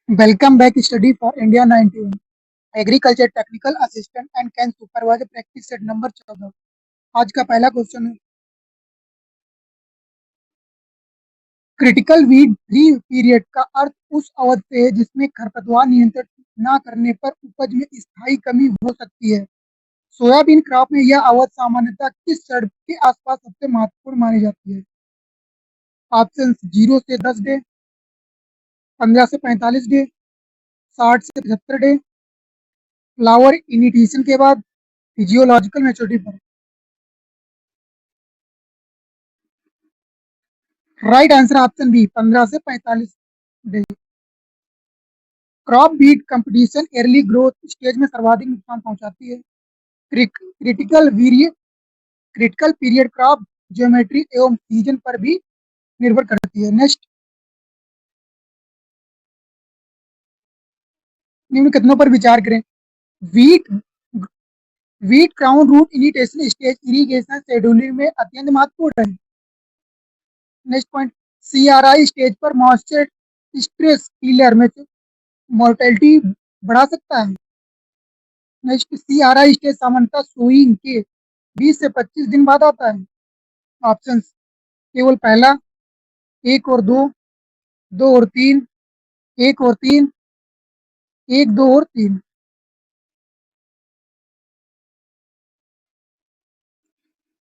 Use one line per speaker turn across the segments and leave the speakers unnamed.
Welcome back study for India 91 agriculture technical assistant and can supervisor practice set number 14। आज का पहला question है critical weed free period का अर्थ उस अवधि से है जिसमें खरपतवार नियंत्रण न करने पर उपज में स्थायी कमी हो सकती है। सोयाबीन क्रॉप में यह अवधि सामान्यतः किस शर्त के आसपास सबसे महत्वपूर्ण मानी जाती है? ऑप्शन 0 से 10 डे, 15 से 45 डे, 60 से 75 डे, फ्लावर इनिटिएशन के बाद, फिजियोलॉजिकल मैच्योरिटी पर। राइट आंसर ऑप्शन बी 15 से 45 day. Crop weed competition early growth stage में सर्वाधिक नुकसान पहुंचाती है। क्रिटिकल वीरिय क्रिटिकल पीरियड क्रॉप ज्योमेट्री एवं सीजन पर भी निर्भर करती है। नेक्स्ट, निम्न कथनों पर विचार करें। Wheat wheat crown root initiation stage irrigation scheduling में अत्यंत महत्वपूर्ण है। नेक्स्ट पॉइंट, सीआरआई स्टेज पर मॉइस्चर स्ट्रेस किलर में मोर्टेलिटी बढ़ा सकता है। नेक्स्ट, सीआरआई स्टेज सामान्यतः सोइंग के 20 से 25 दिन बाद आता है। ऑप्शन केवल पहला, एक और दो, दो और तीन, एक और तीन, एक, दो और तीन।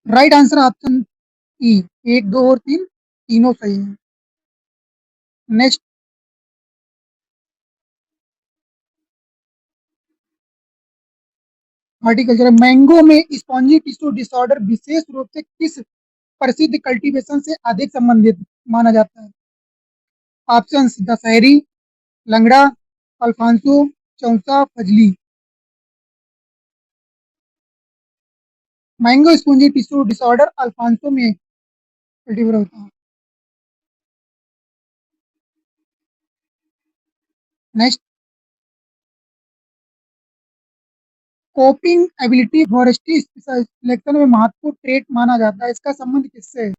राइट आंसर ऑप्शन ई, एक, दो और तीन, तीनों सही है। Next, horticulture. मैंगो में स्पॉन्जी टिश्यू डिसऑर्डर विशेष रूप से किस प्रसिद्ध कल्टीवेशन से अधिक संबंधित माना जाता है? Options Dasheri, Langra, Alphonso, Chausa, Fazli. Mango spongy tissue disorder Alphonso में कल्टीवेट होता है। Next, coping ability forestry selection में महत्वपूर्ण ट्रेट माना जाता है, इसका संबंध किससे है?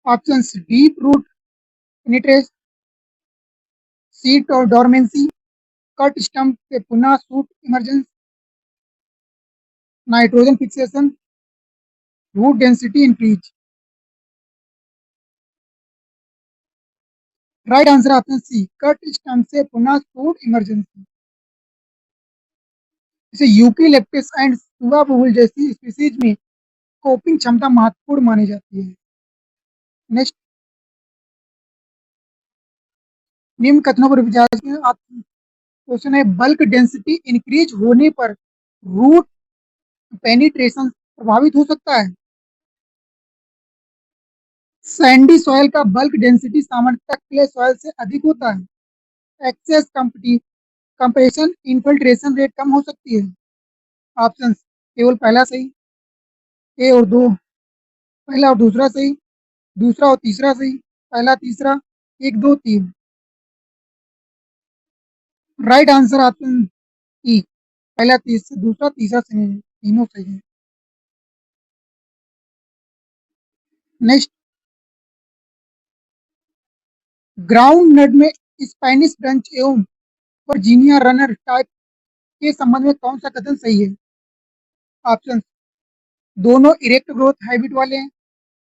Options deep root penetration, seed और डोरमेंसी, कट स्टम्प से पुनः shoot emergence, nitrogen fixation, root density increase. Right answer option C, cut stump से पुनः शूट इमरजेंसी। जैसे यूकेलिप्टस एंड सुगा बबूल जैसी स्पीसीज में कोपिंग क्षमता महत्वपूर्ण मानी जाती है। नेक्स्ट, निम्न कथनों पर विचार करें। क्वेश्चन है, बल्क डेंसिटी इंक्रीज होने पर रूट पेनिट्रेशन प्रभावित हो सकता है। सैंडी सॉइल का बल्क डेंसिटी सामान्यतः क्ले सॉइल से अधिक होता है। एक्सेस कंप्रेशन इन्फिल्ट्रेशन रेट कम हो सकती है। ऑप्शन केवल पहला सही, ए और दो, पहला और दूसरा सही, दूसरा और तीसरा सही, पहला तीसरा, एक, दो, तीन। राइट आंसर ऑप्शन ई, पहला दूसरा तीसरा सही है, तीनों सही है। नेक्स्ट, ग्राउंड नट में स्पेनिश ब्रंच एवं वर्जीनिया रनर टाइप के संबंध में कौन सा कथन सही है? ऑप्शन दोनों इरेक्ट ग्रोथ हैबिट वाले हैं,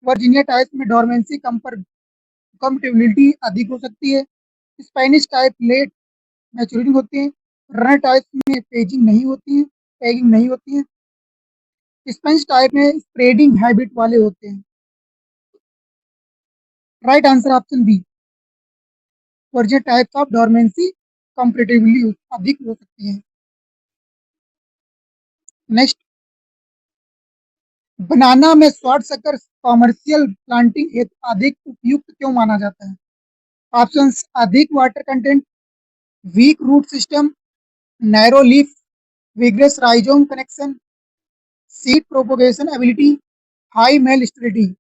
वर्जीनिया टाइप में डोरमेंसी कंपेटिबिलिटी अधिक हो सकती है, स्पेनिश टाइप लेट मैच्योरिटी होती है, रनर टाइप में पैगिंग नहीं होती है, स्पेनिश टाइप में स्प्रेडिंग हैबिट वाले होते हैं। Right answer option B, Virginia types of dormancy compatibility अधिक हो सकती है। नेक्स्ट, बनाना में शॉर्ट सकर कॉमर्शियल प्लांटिंग हेतु अधिक उपयुक्त क्यों माना जाता है? ऑप्शंस अधिक water content, weak root system, narrow leaf, vigorous rhizome connection, seed propagation ability, high male stability.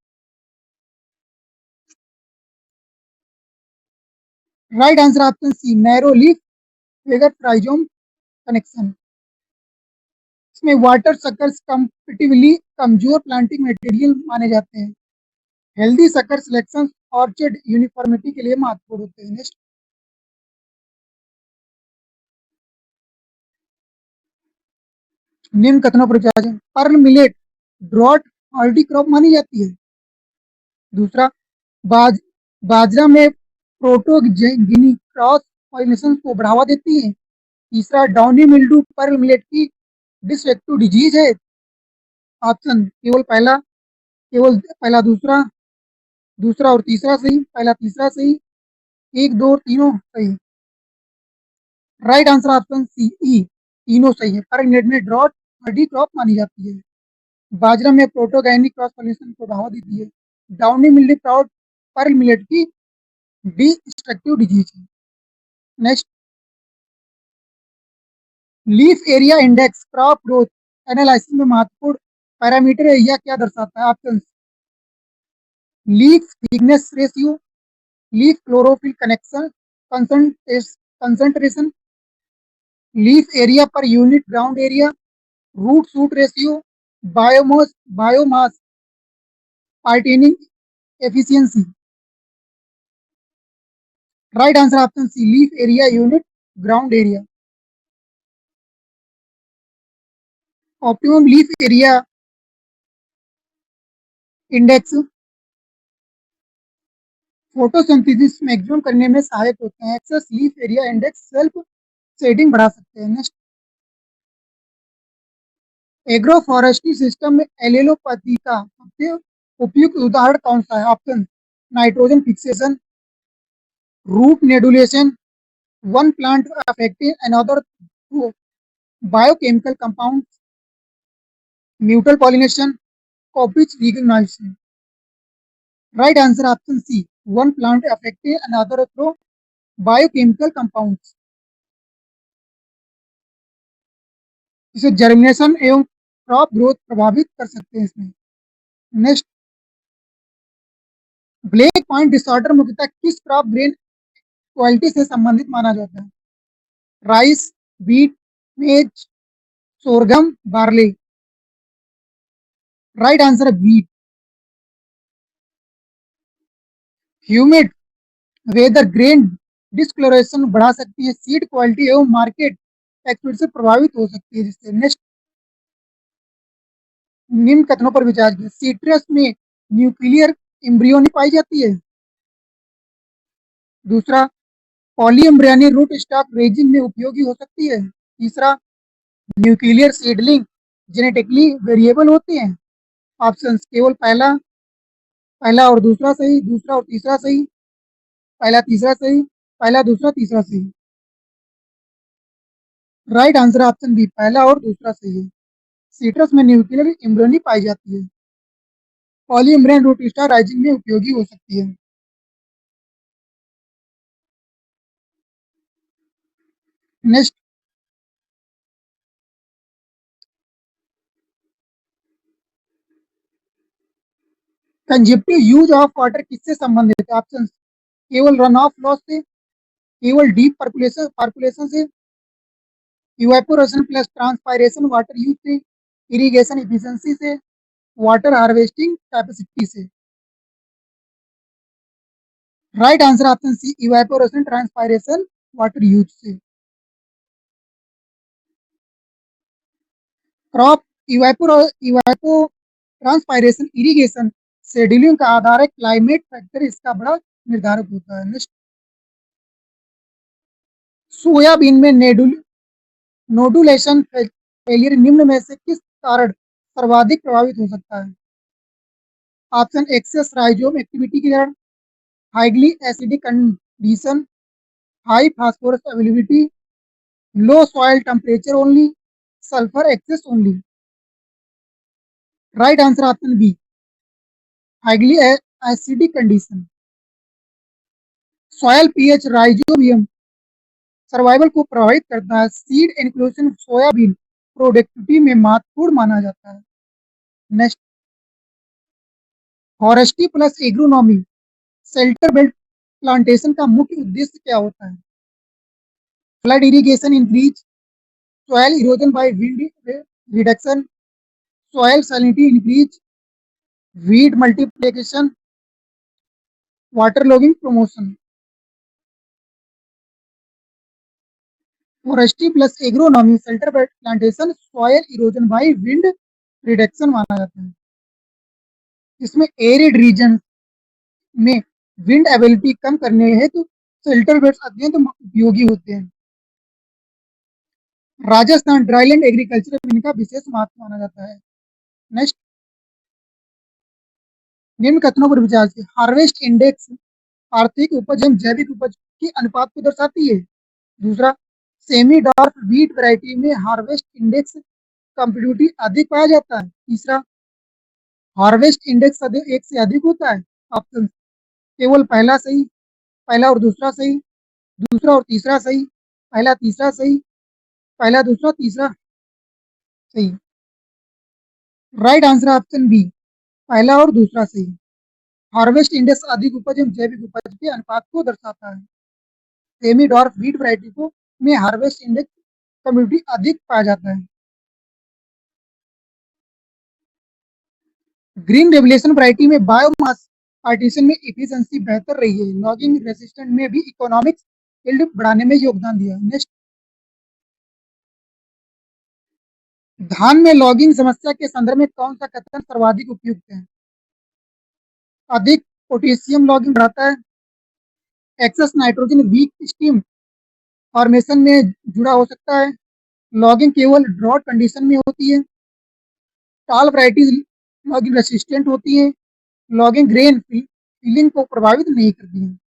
Right answer option C, narrow leaf vigorous rhizome connection. इसमें वाटर सकर्स कंपेटिबली कमजोर प्लांटिंग मटेरियल माने जाते हैं। Healthy sucker selection orchard uniformity के लिए महत्वपूर्ण होते हैं। नेक्स्ट, निम्न कथनों पर विचार करें। Pearl millet drought hardy crop मानी जाती है। दूसरा, बाज बाजरा में प्रोटोगिनी क्रॉस पॉलिनेशन को बढ़ावा देती है। तीसरा, डाउनी मिल्डू पर्ल मिलेट की डिसइफेक्टिव डिजीज है। ऑप्शन केवल पहला दूसरा, दूसरा और तीसरा सही, पहला तीसरा सही, एक दो और तीनों सही। राइट आंसर ऑप्शन सी ई, तीनों सही है। पर्ल मिलेट में ड्रॉट हार्डी क्रॉप मानी जाती है। बाजरा में प्रोटोगैनिक क्रॉस पॉलिनेशन को बढ़ावा देती है। Downy mildew crowd pearl millet की डिस्ट्रक्टिव डिजीज है। Next, leaf area index crop growth analysis में महत्वपूर्ण पैरामीटर है, यह क्या दर्शाता है? Option, leaf thickness ratio, leaf chlorophyll connection concentration, leaf area per unit ground area, root shoot ratio, biomass partitioning efficiency. Right answer option C, leaf area unit ground area. Optimum leaf area index photosynthesis maximum करने में सहायक होते हैं। Excess leaf area index self shading बढ़ा सकते हैं। Next, agro forestry system में allelopathy का सबसे उपयुक्त उदाहरण कौन सा है? Option, nitrogen fixation, root nodulation, one plant affecting another through biochemical compound, mutual pollination, copies recognization. Right answer option C, one plant affecting another through biochemical compounds. इसे germination एवं क्रॉप ग्रोथ प्रभावित कर सकते हैं इसमें। नेक्स्ट, ब्लैक पॉइंट डिसऑर्डर मुख्यतः किस crop grain quality से संबंधित माना जाता है? राइस, बीट, मेज, सोरगम, बार्ले। राइट आंसर है बीट। ह्यूमिड वेदर ग्रेन डिस्कलोरेशन बढ़ा सकती है, सीड क्वालिटी एवं मार्केट एक्सपेक्ट से प्रभावित हो सकती है जिससे। नेक्स्ट, निम्न कथनों पर विचार करें। सीट्रस में न्यूक्लियर एम्ब्रियोनी पाई जाती है। दूसरा, पॉलीएम्ब्रियोनी रूट स्टॉक रेजिंग में उपयोगी हो सकती है। तीसरा, न्यूक्लियर सीडलिंग जेनेटिकली वेरिएबल होते हैं। ऑप्शंस, केवल पहला पहला और दूसरा सही, दूसरा और तीसरा सही, पहला तीसरा सही, पहला दूसरा तीसरा सही। राइट आंसर ऑप्शन बी, पहला और दूसरा सही है। सीट्रस में न्यूक्लियर एम्ब्रियोनी पाई जाती है। पॉलीएम्ब्रियन रूट स्टॉक राइजिंग में उपयोगी हो सकती है। Next, conjunctive use of water किससे संबंधित है? ऑप्शन, केवल रन ऑफ लॉस से, केवल डीप पार्पुलेशन से, evaporation plus transpiration water use से, इरिगेशन इफिशिएंसी से, वाटर हार्वेस्टिंग कैपेसिटी से। Right answer option C, evaporation transpiration water use से। Crop evapotranspiration irrigation scheduling का आधार है, क्लाइमेट फैक्टर इसका बड़ा निर्धारक होता है। नेक्स्ट, सोयाबीन में नोडुलेशन फेलियर निम्न में से किस कारण सर्वाधिक प्रभावित हो सकता है? ऑप्शन, एक्सेस राइजोम एक्टिविटी के कारण, highly acidic condition, high phosphorus availability, low soil temperature only, sulphur excess only. Right answer option B, highly acidic condition. Soil pH rhizobium survival को प्रभावित करता है। सीड इंक्लूजन सोयाबीन प्रोडक्टिविटी में महत्वपूर्ण माना जाता है। Next, forestry plus agronomy shelter belt plantation का मुख्य उद्देश्य क्या होता है? Flood irrigation increase, soil erosion by wind reduction, soil salinity increase, weed multiplication, water logging promotion, forestry plus agronomy, shelter plantation, soil erosion by wind reduction माना जाता है। इसमें एरिड रीजन में विंड एबिलिटी कम करने हेतु शेल्टर बेड्स अत्यंत उपयोगी होते हैं। राजस्थान ड्राईलैंड एग्रीकल्चर में इनका विशेष महत्व माना जाता है। नेक्स्ट, निम्न कथनों पर विचार से हार्वेस्ट इंडेक्स आर्थिक उपज एवं जैविक उपज की अनुपात को दर्शाती है। दूसरा, सेमी डॉर्फ व्हीट वैरायटी में हार्वेस्ट इंडेक्स कंपेटिबिलिटी अधिक पाया जाता है। तीसरा, हार्वेस्ट इंडेक्स एक से अधिक होता है। ऑप्शन केवल पहला सही, पहला और दूसरा सही, दूसरा और तीसरा सही, पहला तीसरा सही, पहला दूसरा तीसरा सही। राइट आंसर ऑप्शन बी, पहला और दूसरा सही। हार्वेस्ट इंडेक्स अधिक उपज एवं जैविक उपज के अनुपात को दर्शाता है। सेमी डॉर्फ व्हीट वैरायटी को में हार्वेस्ट इंडेक्स कम्युनिटी अधिक पाया जाता है। ग्रीन रेवलेशन वैरायटी में बायोमास पार्टीशन में इफिशिएंसी बेहतर रही है। लॉगिंग रेसिस्टेंट में भी इकोनॉमिक्स यील्ड बढ़ाने में योगदान दिया। नेक्स्ट, धान में लॉगिंग समस्या के संदर्भ में कौन सा कथन सर्वाधिक उपयुक्त है? अधिक पोटेशियम लॉगिंग बढ़ाता है, excess nitrogen weak stem formation में जुड़ा हो सकता है, लॉगिंग केवल ड्रॉट कंडीशन में होती है, टाल वैरायटीज लॉगिंग रेसिस्टेंट होती है, लॉगिंग ग्रेन फीलिंग को प्रभावित नहीं करती है।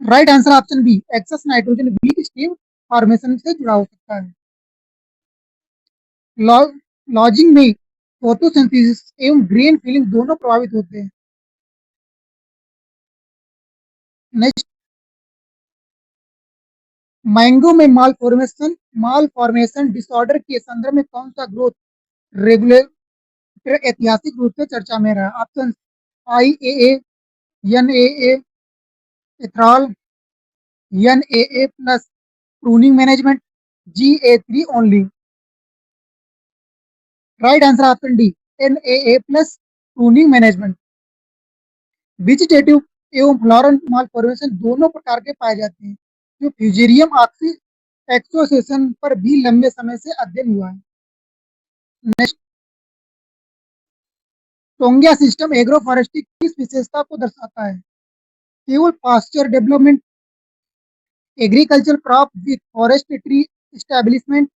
Right answer option B, excess nitrogen weak stem formation से जुड़ा हो सकता है। लॉजिंग में फोटोसिंथेसिस एवं ग्रेन फीलिंग दोनों प्रभावित होते हैं। नेक्स्ट, मैंगो में माल फॉर्मेशन डिसऑर्डर के संदर्भ में कौन सा ग्रोथ रेगुलेटर ऐतिहासिक रूप से चर्चा में रहा? Option IAA, NAA, एथरॉल, NAA plus, pruning management, GA3 only. Right answer option D, NAA plus, pruning management. Vegetative एवं फ्लोरल माल फॉर्मेशन दोनों प्रकार के पाए जाते हैं, जो फ्यूजेरियम ऑक्सी एक्सोसिएशन पर भी लंबे समय से अध्ययन हुआ है। Next, taungya system agroforestry किस विशेषता को दर्शाता है? केवल pasture development, agriculture crop with forest tree establishment,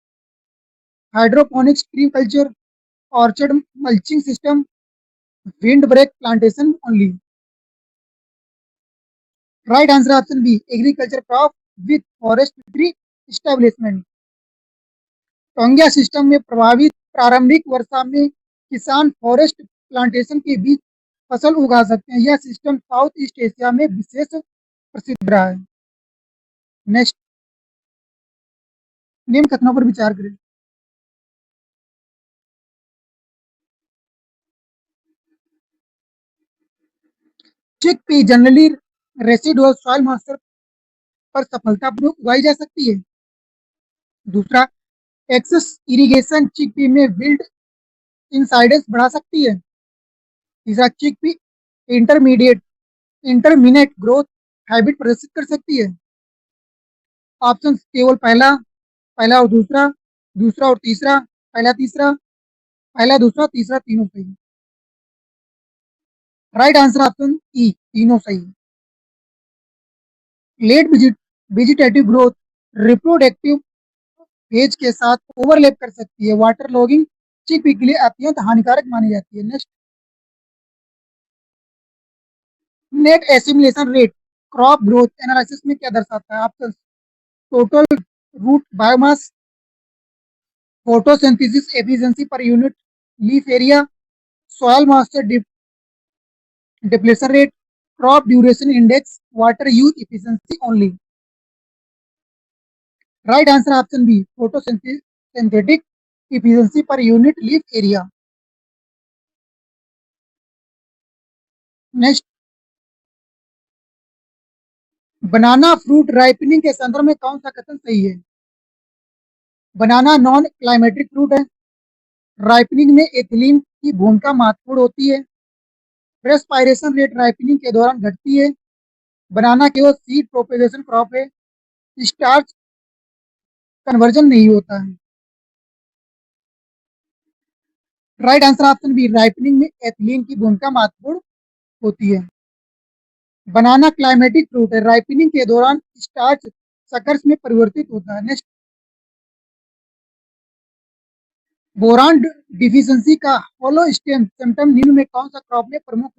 hydroponics tree culture, orchard mulching system, windbreak plantation only. Right answer option B, agriculture crop with forest tree establishment. Taungya system में प्रभावित प्रारंभिक वर्षा में किसान फॉरेस्ट प्लांटेशन के बीच फसल उगा सकते हैं। यह सिस्टम साउथ ईस्ट एशिया में विशेष प्रसिद्ध रहा है। नेक्स्ट, निम्न कथनों पर विचार करें। Chickpea generally residual soil moisture पर सफलतापूर्वक उगाई जा सकती है। दूसरा, एक्सेस इरिगेशन चिकपी में विल्ड इंसाइडेंस बढ़ा सकती है। तीसरा, chickpea intermediate intermediate growth habit प्रदर्शित कर सकती है। ऑप्शन केवल पहला, पहला और दूसरा, दूसरा और तीसरा, पहला तीसरा, पहला दूसरा तीसरा तीनों सही। राइट आंसर ऑप्शन ई, तीनों सही। Late vegetative growth reproductive phase के साथ ओवरलैप कर सकती है। वाटर लॉगिंग चिकपी के लिए अत्यंत हानिकारक मानी जाती है। Next, net assimilation rate crop growth analysis में क्या दर्शाता है? Option total root biomass, photosynthesis efficiency per unit leaf area, soil moisture depletion rate, crop duration index, water use efficiency only. Right answer option B, photosynthetic efficiency per unit leaf area. Next, banana fruit ripening के संदर्भ में कौन सा कथन सही है? Banana non climacteric fruit है, ripening में एथिलीन की भूमिका महत्वपूर्ण होती है, रेस्पायरेशन रेट राइपनिंग के दौरान घटती है। बनाना केवल सीड प्रोपेगेशन क्रॉप है। स्टार्च कन्वर्जन नहीं होता है। Right answer option B, ripening में एथिलीन की भूमिका महत्वपूर्ण होती है। बनाना क्लाइमेटिक फ्रूट है, राइपनिंग के दौरान स्टार्च शकर्स में परिवर्तित होता है। नेक्स्ट, बोरान डिफिशियंसी का होलो स्टेम सिम्टम निम्न में कौन सा क्रॉप में प्रमुख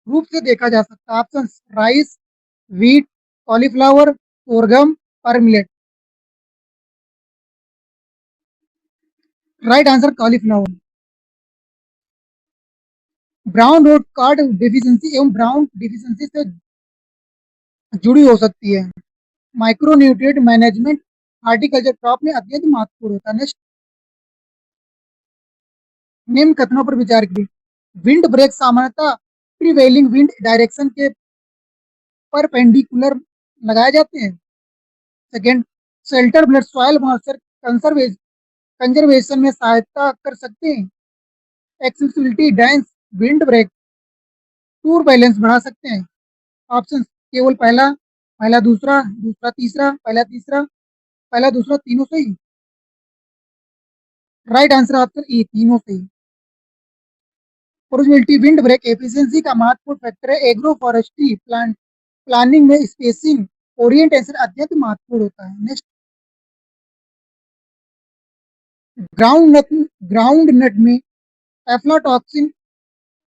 रूप से देखा जा सकता है? Option rice, wheat, cauliflower, sorghum और millet. Right answer cauliflower. Brown rot curd deficiency एवं ब्राउन डिफिशियंसी से जुड़ी हो सकती है। माइक्रोन्यूट्रिएंट मैनेजमेंट हार्टिकल्चर क्रॉप में अत्यंत महत्वपूर्ण होता है। नेक्स्ट, निम्न कथनों पर विचार करिए। विंड ब्रेक सामान्यतः प्रीवेलिंग विंड डायरेक्शन के परपेंडिकुलर लगाए जाते हैं। Second, shelter belt soil moisture conservation में सहायता कर सकते हैं। Accessibility dense wind break turbulence बढ़ा सकते हैं। ऑप्शन केवल पहला, पहला दूसरा, दूसरा तीसरा, पहला तीसरा, पहला दूसरा, तीनों सही। राइट आंसर ऑप्शन ए, तीनों सही। प्रोबेबिलिटी विंड ब्रेक एफिशिएंसी का महत्वपूर्ण फैक्टर है। एग्रो फॉरेस्ट्री प्लानिंग में स्पेसिंग ओरिएंटेशन अत्यंत महत्वपूर्ण होता है। नेक्स्ट, ग्राउंड नट में एफ्लाटॉक्सिन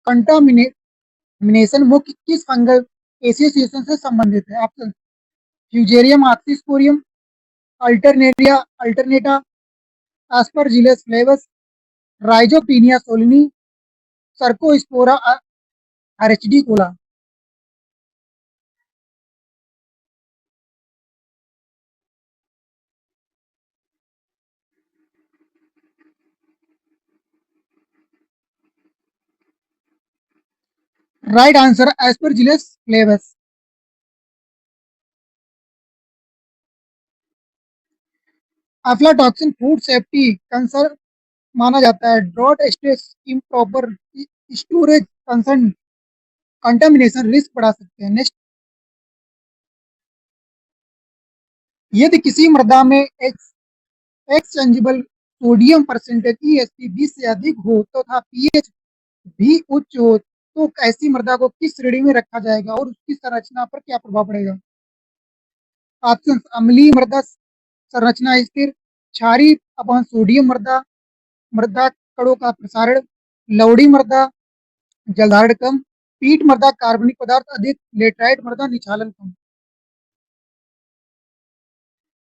कंटामिनेशन मुख्य किस फंगल एसोसिएशन से संबंधित है? Option Fusarium oxysporum, Alternaria alternata, Aspergillus flavus, Rhizoctonia solani, Cercospora arachidicola. Right answer Aspergillus flavus. Aflatoxin food safety concern माना जाता है। Drought stress, improper storage concern contamination risk बढ़ा सकते हैं। नेक्स्ट, यदि किसी मृदा में एक्सचेंजेबल सोडियम परसेंटेज ईएसपी 20 से अधिक हो तथा पीएच भी उच्च हो तो ऐसी मृदा को किस श्रेणी में रखा जाएगा और उसकी संरचना पर क्या प्रभाव पड़ेगा? ऑप्शन अम्लीय मृदा संरचना स्थिर, क्षारीय अपवहन सोडियम मृदा, मृदा कणों का प्रसारण, लवड़ी मृदा जलधारण कम, पीट मृदा कार्बनिक पदार्थ अधिक, लेटराइट मृदा निचालन कम।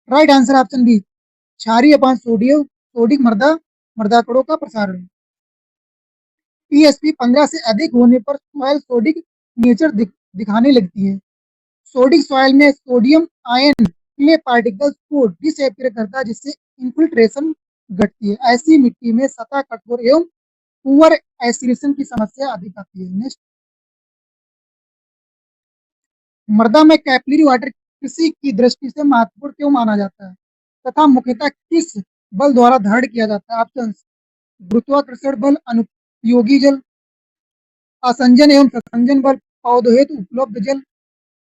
राइट आंसर ऑप्शन बी, क्षारीय अपवहन सोडिक मृदा मृदा कणों का प्रसारण। पीएसपी 15 से अधिक होने पर सॉइल सोडिक नेचर दिखाने लगती है। सोडिक सॉइल में सोडियम आयन क्ले पार्टिकल्स को डिसएपियर करता है जिससे इन्फिल्ट्रेशन घटती है। ऐसी मिट्टी में सतह कठोर एवं पुअर एसिरेशन की समस्या अधिक आती है। नेक्स्ट, मृदा में कैपिलरी वाटर कृषि की दृष्टि से महत्वपूर्ण क्यों माना जाता है तथा मुख्यतः किस बल द्वारा धारण किया जाता है? ऑप्शन गुरुत्वाकर्षण बल, अनुपयोगी जल, आसंजन एवं ससंजन बल, पौधों हेतु उपलब्ध जल,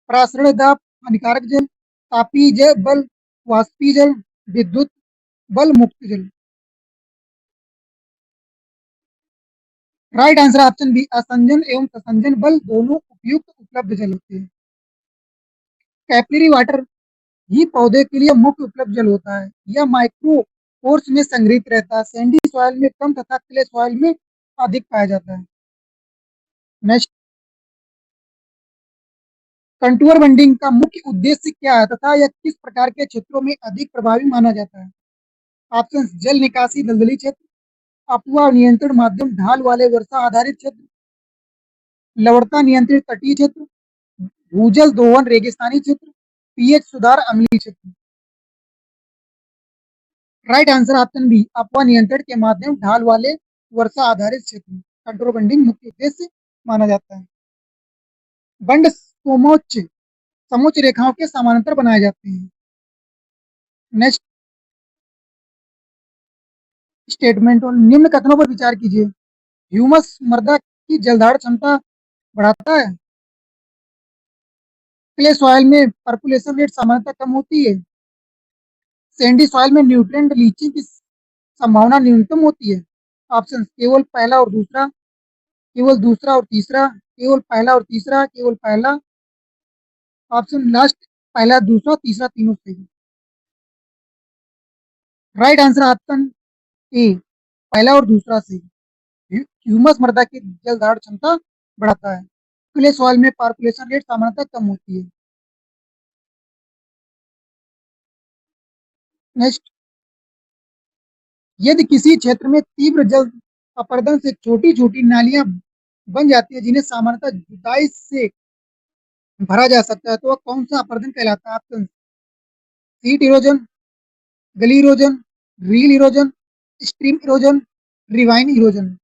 प्रासरण दाब, हानिकारक जल, तापीय जल बल, वाष्पीय जल, विद्युत बल, मुक्त जल। राइट आंसर ऑप्शन बी, आसंजन एवं ससंजन बल दोनों उपयुक्त उपलब्ध जल होते हैं। कैपिलरी वाटर ही पौधे के लिए मुख्य उपलब्ध जल होता है। यह माइक्रो पोर्स में संग्रहित रहता है। सैंडी सॉइल में कम तथा क्ले सॉइल में अधिक पाया जाता है। नेक्स्ट, कंटूर बंडिंग का मुख्य उद्देश्य क्या है तथा यह किस प्रकार के क्षेत्रों में अधिक प्रभावी माना जाता है? ऑप्शन जल निकासी दलदली क्षेत्र, अपवा नियंत्रण माध्यम ढाल वाले वर्षा आधारित क्षेत्र, लवणता नियंत्रित तटीय क्षेत्र, भूजल दोहन रेगिस्तानी क्षेत्र, पीएच सुधार अम्लीय क्षेत्र। राइट आंसर ऑप्शन बी, अपवा नियंत्रण के माध्यम ढाल वाले वर्षा आधारित क्षेत्र कंट्रोल बंडिंग मुख्य उद्देश्य माना जाता है। बंड समोच्च रेखाओं के समानांतर बनाए जाते हैं। नेक्स्ट स्टेटमेंट और निम्न कथनों पर विचार कीजिए। ह्यूमस मृदा की जलधारण क्षमता बढ़ाता है। क्ले सॉइल में परकुलेशन रेट सामान्यतः कम होती है। सैंडी सॉइल में न्यूट्रिएंट लीचिंग की संभावना न्यूनतम होती है। ऑप्शन केवल पहला और दूसरा, केवल दूसरा और तीसरा, केवल पहला और तीसरा, केवल पहला। ऑप्शन लास्ट, पहला दूसरा तीसरा तीनों सही। राइट आंसर ऑप्शन ए, पहला और दूसरा सही। ह्यूमस मृदा की जल धारण क्षमता बढ़ाता है। क्ले सॉइल में पार्कुलेशन रेट सामान्यतः कम होती है। नेक्स्ट, यदि किसी क्षेत्र में तीव्र जल अपर्दन से छोटी छोटी नालियां बन जाती है जिन्हें सामान्यतः जुताई से भरा जा सकता है, तो वह कौन सा अपर्दन कहलाता है? Option sheet erosion, gully erosion, rill erosion, stream erosion, ravine erosion.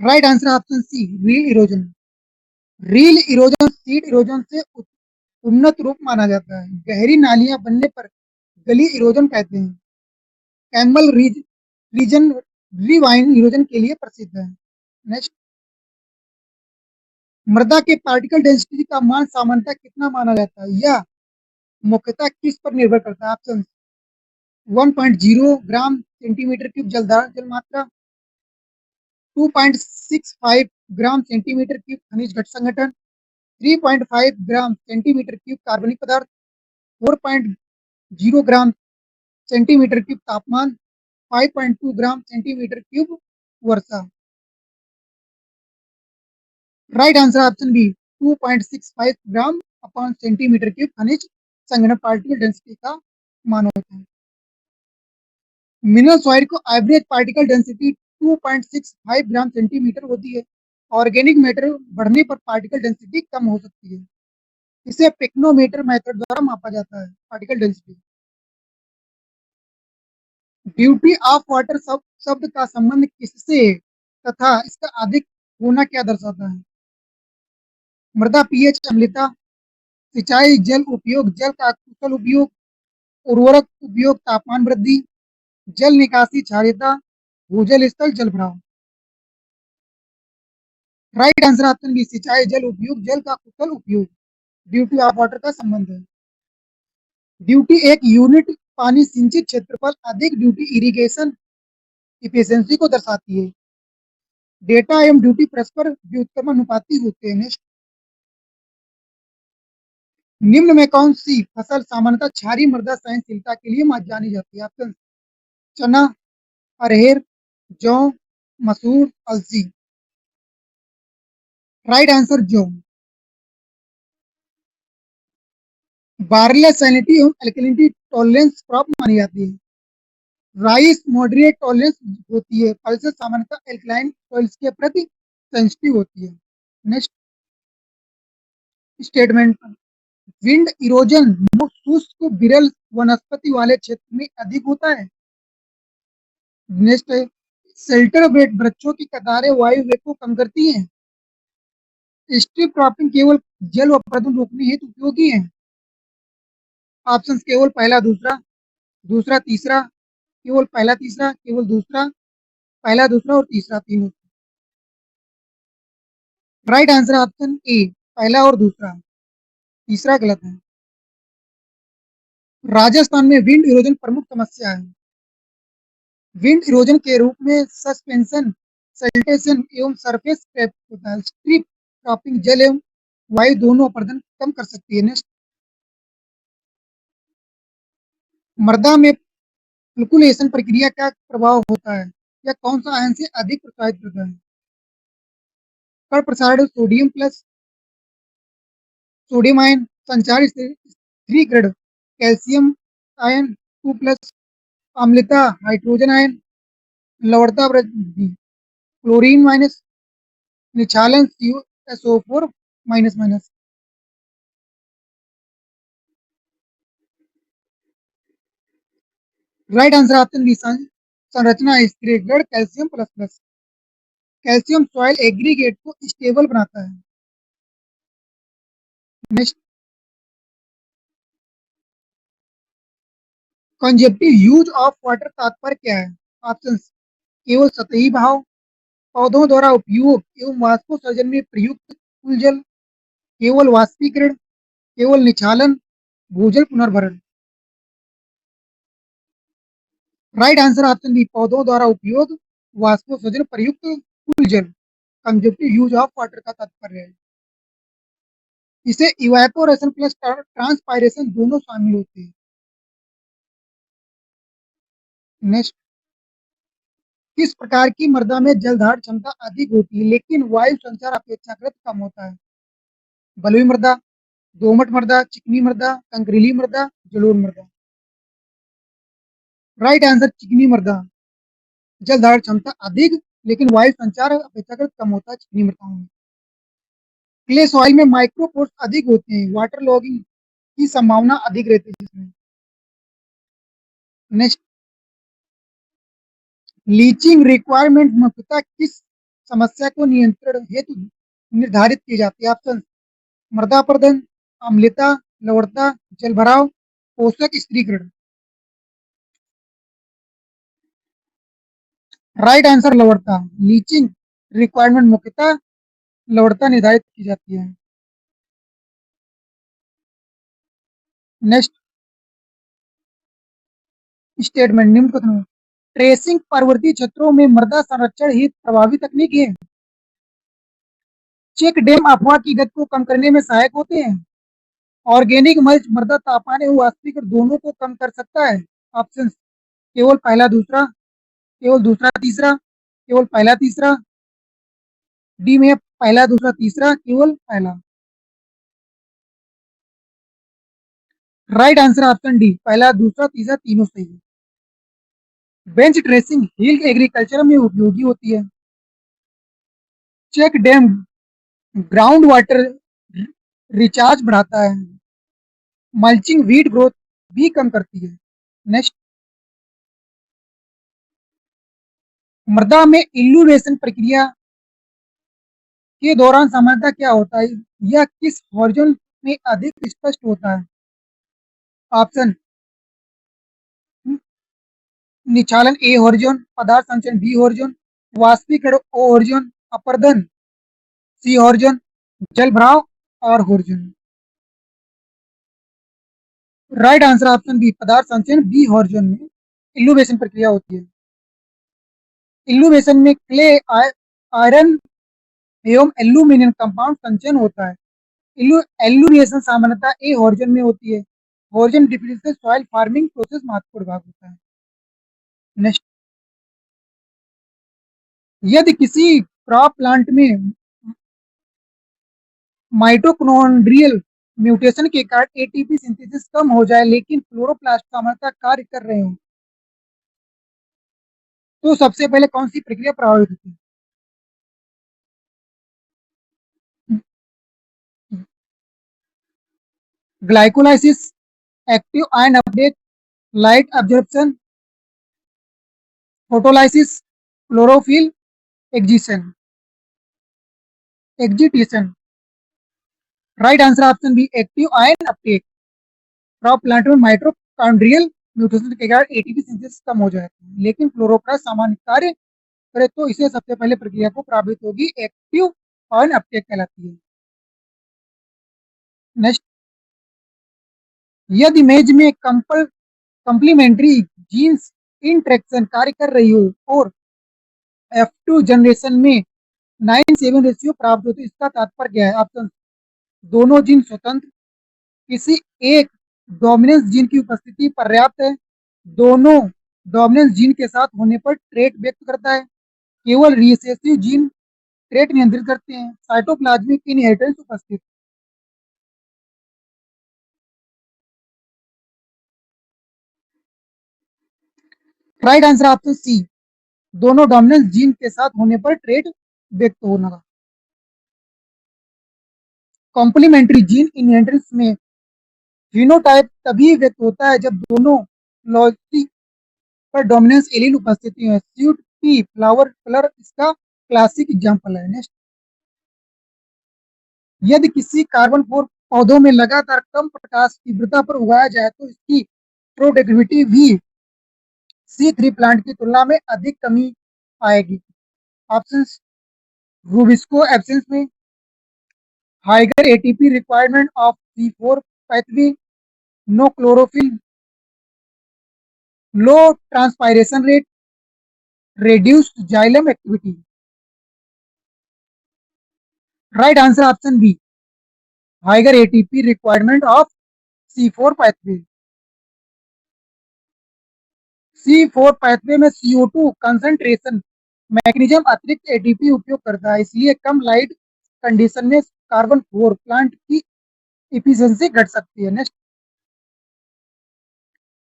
Right answer option C, rill erosion. Rill erosion sheet erosion से उन्नत रूप माना जाता है। गहरी नालियां बनने पर गली इरोजन कहते हैं। कैम्बल रीजन रिवाइन इरोजन के लिए प्रसिद्ध है। नेक्स्ट, मृदा के पार्टिकल डेंसिटी का मान सामान्यतः कितना माना जाता है? यह मुख्यतः किस पर निर्भर करता है? ऑप्शन 1.0 ग्राम सेंटीमीटर क्यूब जल मात्रा, 2.65 ग्राम सेंटीमीटर क्यूब खनिज घट संगठन, 3.5 ग्राम सेंटीमीटर क्यूब कार्बनिक पदार्थ, 4.0 ग्राम सेंटीमीटर क्यूब तापमान, 5.2 ग्राम सेंटीमीटर क्यूब वर्षा। Right answer option B, 2.65 gram upon centimetre cube खनिज संगठन पार्टिकल डेंसिटी का मान होता है। मिनरल सॉइल को average particle density 2.65 gram centimetre होती है। ऑर्गेनिक मैटर बढ़ने पर पार्टिकल डेंसिटी कम हो सकती है। इसे पिक्नोमीटर मेथड द्वारा मापा जाता है particle density. Beauty of water शब्द का संबंध किससे है तथा इसका अधिक होना क्या दर्शाता है? मृदा पीएच अम्लता, सिंचाई जल उपयोग जल का कुशल उपयोग, उर्वरक उपयोग तापमान वृद्धि, जल निकासी क्षारीयता, भूजल स्थल जल भराव। राइट आंसर ऑप्शन बी, सिंचाई जल उपयोग जल का कुशल उपयोग ड्यूटी ऑफ वाटर का संबंध है। ड्यूटी एक यूनिट पानी सिंचित क्षेत्रफल अधिक ड्यूटी इरिगेशन इफिशियंसी को दर्शाती है। डेटा एवं ड्यूटी परस्पर व्युत्क्रमानुपाती होते हैं। निम्न में कौन सी फसल सामान्यतः क्षारीय मृदा सहनशीलता के लिए जानी जाती है? ऑप्शन चना, अरहर, जौ, मसूर, अलसी। राइट आंसर जौ। बार्ले सैलिनिटी एवं अल्कलिनिटी टॉलरेंस क्रॉप मानी जाती है। राइस मॉडरेट टॉलरेंस होती है। पल्सेस सामान्यतः एल्कलाइन सॉइल्स के प्रति सेंसिटिव होती है। नेक्स्ट स्टेटमेंट, विंड इरोजन शुष्क विरल वनस्पति वाले क्षेत्र में अधिक होता है। नेक्स्ट है, शेल्टर बेड वृक्षों की कतारें वायु वेग को कम करती हैं। स्ट्रिप क्रॉपिंग केवल जल व प्रदूषण रोकने हेतु उपयोगी है। ऑप्शन केवल पहला दूसरा, दूसरा तीसरा, केवल पहला तीसरा, केवल दूसरा, पहला दूसरा और तीसरा तीनों। राइट आंसर ऑप्शन ए, पहला और दूसरा, तीसरा गलत है। राजस्थान में विंड इरोजन प्रमुख समस्या है। विंड इरोजन के रूप में सस्पेंशन सल्टेशन एवं सरफेस क्रैप होता है। स्ट्रिप क्रॉपिंग जल एवं वायु दोनों अपर्दन कम कर सकती है। नेक्स्ट, मृदा में फ्लुकुलेशन प्रक्रिया का प्रभाव होता है। यह कौन सा आयन से अधिक प्रसारित करता है? कर प्रसारण सोडियम प्लस सोडियम आयन, संचार स्थिरीकरण ग्रेड कैल्शियम आयन 2 प्लस, अम्लता हाइड्रोजन आयन, लवणता वृद्धि क्लोरीन माइनस, निक्षालन SO4 minus minus. Right answer option B, संरचना स्थिरीकरण calcium plus plus. Calcium soil aggregate को स्टेबल बनाता है। Next, conjunctive use of water तात्पर्य क्या है? ऑप्शन केवल सतही बहाव, पौधों द्वारा उपयोग एवं वाष्पोत्सर्जन में प्रयुक्त कुल जल, केवल वाष्पीकरण, केवल निक्षालन, भूजल पुनर्भरण। राइट आंसर ऑप्शन बी, पौधों द्वारा उपयोग, वाष्पोत्सर्जन, प्रयुक्त कुल जल। कंजप्टिव यूज ऑफ वाटर का तात्पर्य है। इसे इवेपोरेशन प्लस ट्रांसपायरेशन दोनों शामिल होते हैं। नेक्स्ट, किस प्रकार की मृदा में जलधारण क्षमता अधिक होती है लेकिन वायु संचार अपेक्षाकृत कम होता है? बलुई मृदा, दोमट मृदा, चिकनी मृदा, कंकरीली मृदा, जलोढ़ मृदा। राइट आंसर चिकनी मृदा। जलधारण क्षमता अधिक लेकिन वायु संचार अपेक्षाकृत कम होता है चिकनी मृदाओं में। क्ले सॉइल में माइक्रोपोर्स अधिक होते हैं, वाटर लॉगिंग की संभावना अधिक रहती है जिसमें। नेक्स्ट, लीचिंग रिक्वायरमेंट मुख्यतः किस समस्या को नियंत्रण हेतु निर्धारित की जाती है? ऑप्शन, मृदा अपरदन, अम्लता, लवणता, जलभराव, पोषक स्थिरीकरण। राइट आंसर लवणता। लीचिंग रिक्वायरमेंट मुख्यतः लवणता निर्धारित की जाती है। नेक्स्ट स्टेटमेंट निम्न कथनों, ट्रेसिंग पर्वतीय क्षेत्रों में मृदा संरक्षण हेतु प्रभावी तकनीक है। चेक डैम अफवाह की गति को कम करने में सहायक होते हैं। ऑर्गेनिक मल्च मृदा तापमान एवं वाष्पीकरण दोनों को कम कर सकता है। ऑप्शन, केवल पहला दूसरा, केवल दूसरा तीसरा, केवल पहला तीसरा, डी में पहला दूसरा तीसरा, केवल पहला। राइट आंसर ऑप्शन डी, पहला दूसरा तीसरा तीनों सही है। बेंच ट्रेसिंग हिल एग्रीकल्चर में उपयोगी होती है। Check dam ground water recharge बढ़ाता है। मल्चिंग वीट ग्रोथ भी कम करती है। नेक्स्ट, मृदा में इल्यूवेशन प्रक्रिया के दौरान सामान्यतः क्या होता है? यह किस हॉर्जन में अधिक स्पष्ट होता है? ऑप्शन, निचालन ए हॉर्जन, पदार्थ संचयन बी हॉर्जन, वाष्पीकरण ओ हॉर्जन, अपर्दन सी हॉर्जन, जल भराव और हॉर्जन। राइट आंसर ऑप्शन बी, पदार्थ संचयन बी हॉर्जन में इल्यूवेशन प्रक्रिया होती है। इल्यूवेशन में क्ले, आयरन एवं एल्यूमिनियम कंपाउंड संचयन होता है। एल्यूमिनेशन सामान्यतः ए हॉर्जन में होती है। हॉर्जन डिफिनेशन सॉइल फार्मिंग प्रोसेस महत्वपूर्ण भाग होता है। नेक्स्ट, यदि किसी क्रॉप प्लांट में माइटोकॉन्ड्रियल म्यूटेशन के कारण एटीपी सिंथेसिस कम हो जाए लेकिन क्लोरोप्लास्ट सामान्यतः कार्य कर रहे हो, तो सबसे पहले कौन सी प्रक्रिया प्रभावित होती है? Glycolysis, active ion update, light absorption, photolysis, chlorophyll excision excitation. Right answer option B, active ion uptake. Crop plant में माइटोकॉन्ड्रियल म्यूटेशन के कारण एटीपी सिंथेसिस कम हो जाती है लेकिन क्लोरोप्लास्ट सामान्य कार्य करे तो इसे सबसे पहले प्रक्रिया को प्रभावित होगी, एक्टिव आयन अपटेक कहलाती है। नेक्स्ट, यदि इमेज में कंप्लीमेंट्री जीन्स इंटरेक्शन कार्य कर रही हो और F2 जनरेशन में 9:7 रेशियो प्राप्त हो तो इसका तात्पर्य क्या है? ऑप्शन, दोनों जीन स्वतंत्र, किसी एक डोमिनेंस जीन की उपस्थिति पर्याप्त है, दोनों डोमिनेंस जीन के साथ होने पर ट्रेट व्यक्त करता है, केवल रिसेसिव जीन ट्रेट नियंत्रित करते हैं, साइटोप्लाज्मिक इनहेरिटेंस उपस्थित। राइट आंसर ऑप्शन सी, दोनों डोमिनेंस जीन के साथ होने पर ट्रेट व्यक्त होना। कॉम्प्लीमेंट्री जीन इनहेरिटेंस में फिनोटाइप तभी व्यक्त होता है जब दोनों लॉजी पर डोमिनेंस एलील उपस्थिति है। सूट पी फ्लावर कलर इसका क्लासिक एग्जांपल है। नेक्स्ट, यदि किसी कार्बन 4 पौधों में लगातार कम प्रकाश तीव्रता पर उगाया जाए तो इसकी प्रोडक्टिविटी भी C3 प्लांट की तुलना में अधिक कमी आएगी। ऑप्शंस, रूबिस्को एब्सेंस में higher ATP requirement of C4 pathway, no chlorophyll, low transpiration rate, reduced xylem activity. Right answer option B. Higher ATP requirement of C4 pathway. C4 pathway में CO2 concentration mechanism अतिरिक्त ATP उपयोग करता है, इसलिए कम light condition में carbon 4 plant की efficiency घट सकती है। नेक्स्ट,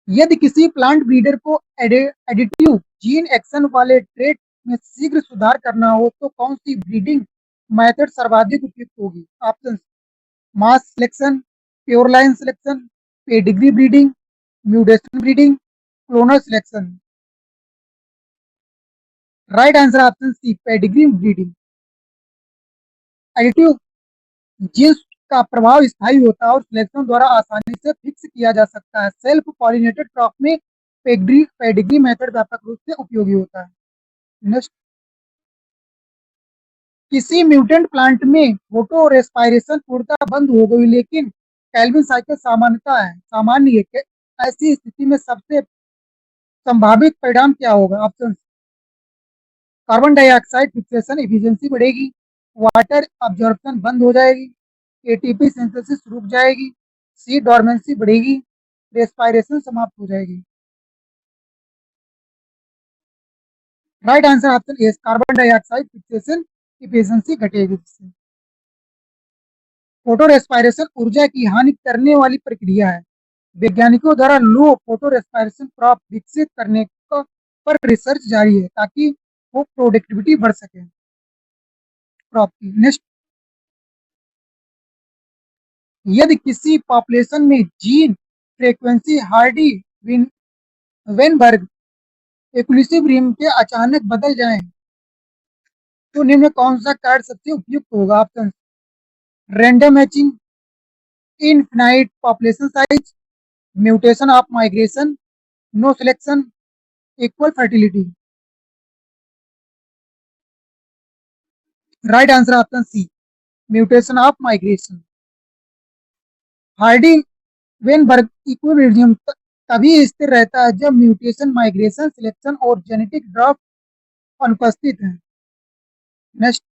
यदि किसी प्लांट ब्रीडर को एडिटिव जीन एक्शन वाले ट्रेट में शीघ्र सुधार करना हो तो कौन सी ब्रीडिंग मेथड सर्वाधिक उपयुक्त होगी? Option: mass selection, pure line selection, pedigree breeding, mutation breeding, clonal selection. Right answer option C, pedigree breeding. Additive genes का प्रभाव स्थायी होता है और सिलेक्शन द्वारा आसानी से फिक्स किया जा सकता है। सेल्फ पॉलिनेटेड क्रॉप में पेडिग्री पेडिग्री मेथड व्यापक रूप से उपयोगी होता है। नेक्स्ट, किसी म्यूटेंट प्लांट में फोटो रेस्पायरेशन पूर्णतः बंद हो गई लेकिन कैल्विन साइकिल सामान्य है। ऐसी स्थिति में सबसे संभावित परिणाम क्या होगा? Option: carbon dioxide fixation efficiency बढ़ेगी, वाटर अब्जॉर्प्शन बंद हो जाएगी, एटीपी सिंथेसिस रुक जाएगी, सी डोरमेंसी बढ़ेगी, रेस्पायरेशन समाप्त हो जाएगी। राइट आंसर ऑप्शन ए, कार्बन डाइऑक्साइड फिक्सेशन एफिशिएंसी घटेगी जिससे। फोटो रेस्पायरेशन ऊर्जा की हानि करने वाली प्रक्रिया है। वैज्ञानिकों द्वारा लो फोटो रेस्पायरेशन क्रॉप विकसित करने पर रिसर्च जारी है ताकि वो प्रोडक्टिविटी बढ़ सके क्रॉप की। नेक्स्ट, यदि किसी पॉपुलेशन में gene frequency Hardy Weinberg equilibrium के अचानक बदल जाएं तो निम्न में कौन सा कार्ड सबसे उपयुक्त होगा? Option: random matching, infinite population size, mutation of migration, no selection, equal fertility. Right answer option C, mutation of migration. Hardy Weinberg equilibrium तभी स्थिर रहता है जब म्यूटेशन, माइग्रेशन, सिलेक्शन और जेनेटिक ड्रॉप अनुपस्थित है। नेक्स्ट,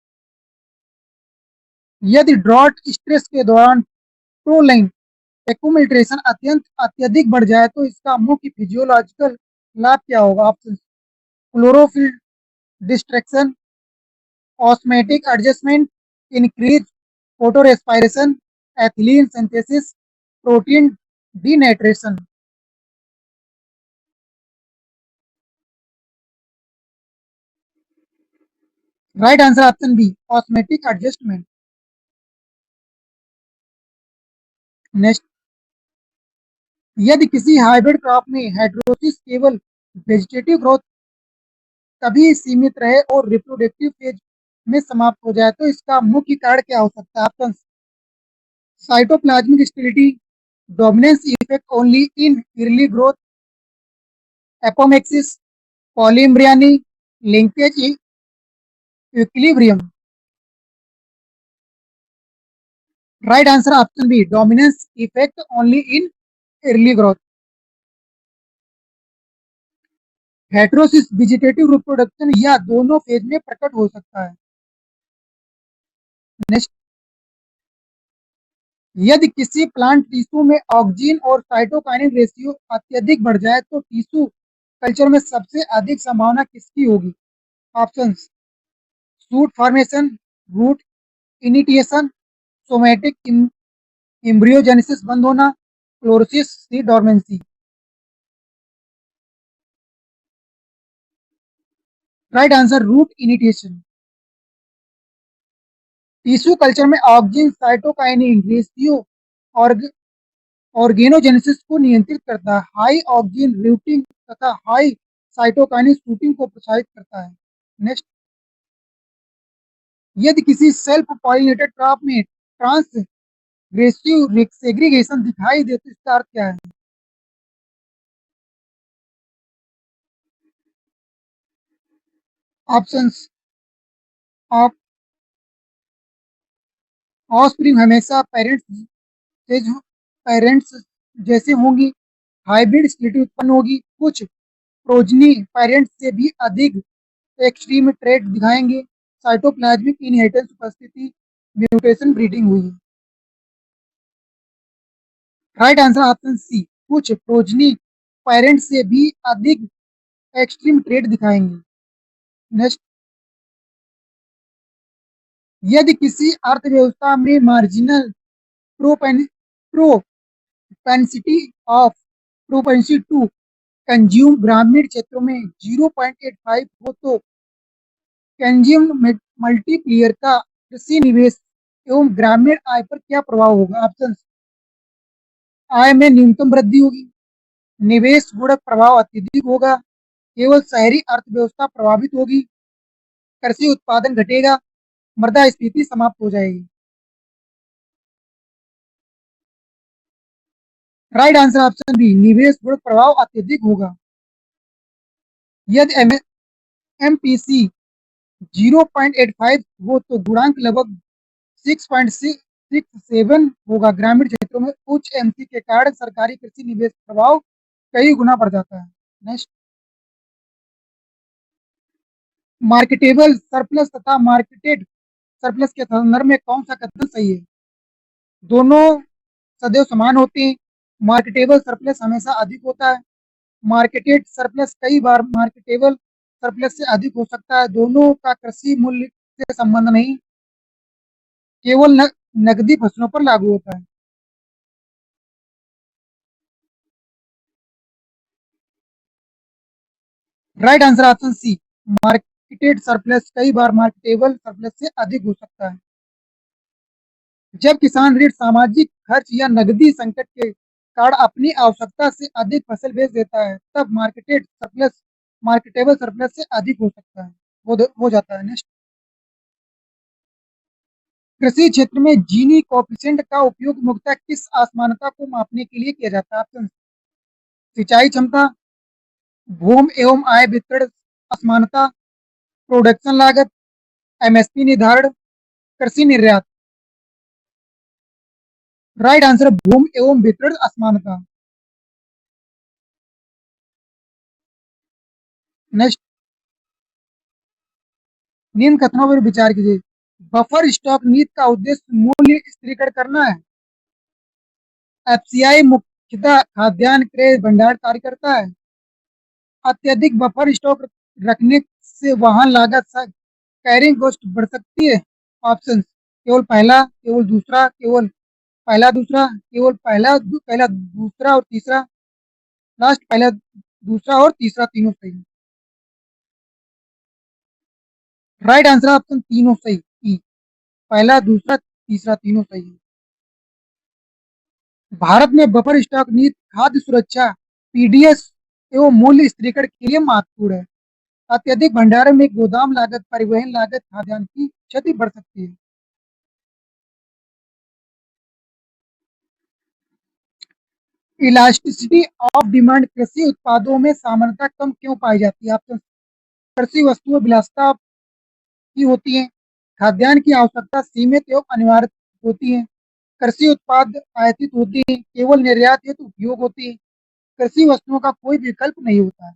यदि ड्रॉट स्ट्रेस के दौरान प्रोलाइन एक्यूमिलेशन अत्यधिक बढ़ जाए तो इसका मुख्य फिजियोलॉजिकल लाभ क्या होगा? Option: chlorophyll destruction, osmotic adjustment, increase photorespiration, ethylene synthesis, protein denaturation. Right answer option B, osmotic adjustment. Next, यदि किसी हाइब्रिड क्रॉप में हेटेरोसिस केवल वेजिटेटिव ग्रोथ तभी सीमित रहे और रिप्रोडक्टिव फेज में समाप्त हो जाए तो इसका मुख्य कारण क्या हो सकता है? Option: cytoplasmic stability, dominance effect only in early growth, apomixis, polyembryony, linkage equilibrium. Right answer option B, dominance effect only in early growth. Heterosis vegetative reproduction या दोनों फेज में प्रकट हो सकता है। नेक्स्ट, यदि किसी प्लांट टिश्यू में ऑक्सीजन और साइटोकाइनिन रेशियो अत्यधिक बढ़ जाए तो टिश्यू कल्चर में सबसे अधिक संभावना किसकी होगी? Options: shoot formation, root initiation, somatic embryogenesis बंद होना, chlorosis, seed dormancy. Right answer, root initiation. Tissue culture में ऑक्सीजन साइटोकाइनिन रेशियो और ऑर्गेनोजेनेसिस को नियंत्रित करता है। हाई ऑक्सीजन रूटिंग तथा हाई साइटोकाइनिन शूटिंग को प्रोत्साहित करता है। नेक्स्ट, यदि किसी सेल्फ पॉलिनेटेड क्रॉप में ट्रांसग्रेसिव सेग्रीगेशन दिखाई दे तो इसका अर्थ क्या है? ऑप्शंस: ऑफस्प्रिंग हमेशा से पेरेंट्स जैसे होंगी। हाइब्रिड स्थिति उत्पन्न होगी। कुछ प्रोजनी पेरेंट्स से भी अधिक एक्सट्रीम ट्रेट दिखाएंगे। साइटोप्लाज्मिक इनहेरिटेंस उपस्थिति, म्यूटेशन ब्रीडिंग हुई। राइट आंसर ऑप्शन सी, कुछ प्रोजनी पेरेंट्स से भी अधिक एक्सट्रीम ट्रेट दिखाएंगे। नेक्स्ट, यदि किसी अर्थव्यवस्था में marginal propensity of propensity to consume ग्रामीण क्षेत्रों में 0.85 हो तो कंज्यूम मल्टीप्लियर का कृषि निवेश एवं ग्रामीण आय पर क्या प्रभाव होगा? ऑप्शन, आय में न्यूनतम वृद्धि होगी, निवेश गुणक प्रभाव अत्यधिक होगा, केवल शहरी अर्थव्यवस्था प्रभावित होगी, कृषि उत्पादन घटेगा, मृदा स्फीति समाप्त हो जाएगी। राइट आंसर ऑप्शन बी, निवेश गुणक प्रभाव अत्यधिक होगा। यदि एमपीसी 0.85 हो तो गुणांक लगभग 6.67 होगा। ग्रामीण क्षेत्रों में उच्च एमसी के कारण सरकारी कृषि निवेश प्रभाव कई गुना बढ़ जाता है। नेक्स्ट, मार्केटेबल सरप्लस तथा मार्केटेड सरप्लस के संदर्भ में कौन सा कथन सही है? दोनों सदैव समान होते हैं। मार्केटेबल सरप्लस हमेशा अधिक होता है। मार्केटेड सरप्लस कई बार मार्केटेबल सरप्लस से अधिक हो सकता है। दोनों का कृषि मूल्य से संबंध नहीं, केवल नकदी फसलों पर लागू होता है। Right answer option C, marketed surplus कई बार मार्केटेबल सरप्लस से अधिक हो सकता है। जब किसान ऋण, सामाजिक खर्च या नकदी संकट के कारण अपनी आवश्यकता से अधिक फसल बेच देता है, तब मार्केटेबल सरप्लस से अधिक हो सकता है, हो जाता है। नेक्स्ट, कृषि क्षेत्र में जीनी कोएफिशिएंट का उपयोग मुख्यतः किस असमानता को मापने के लिए किया जाता है? ऑप्शन, सिंचाई क्षमता, भूमि एवं आय वितरण असमानता, प्रोडक्शन लागत, एमएसपी निर्धारण, कृषि निर्यात। राइट आंसर भूमि एवं वितरण असमानता। नेक्स्ट, निम्न कथनों पर विचार कीजिए। बफर स्टॉक नीति का उद्देश्य मूल्य स्थिरीकरण करना है। एफसीआई मुख्यतः खाद्यान्न क्रय भंडार कार्य करता है। अत्यधिक बफर स्टॉक रखने से वाहन लागत, कैरिंग कॉस्ट बढ़ सकती है। ऑप्शन, केवल पहला, केवल दूसरा, केवल पहला दूसरा, केवल पहला दूसरा और तीसरा, लास्ट पहला दूसरा और तीसरा तीनों सही। राइट आंसर ऑप्शन तीनों सही, पहला दूसरा तीसरा तीनों सही है। भारत में बफर स्टॉक नीति खाद्य सुरक्षा, पीडीएस एवं मूल्य स्थिरीकरण के लिए महत्वपूर्ण है। अत्यधिक भंडारण में गोदाम लागत, परिवहन लागत, खाद्यान्न की क्षति बढ़ सकती है। इलास्टिसिटी ऑफ डिमांड, कृषि उत्पादों में सामान्यता कम क्यों पाई जाती है? ऑप्शन, कृषि वस्तुएं विलासिता की होती हैं, खाद्यान्न की आवश्यकता सीमित एवं अनिवार्य होती है, कृषि उत्पाद आयातित होती है, केवल निर्यात हेतु उपयोग होती है, कृषि वस्तुओं का कोई विकल्प नहीं होता है।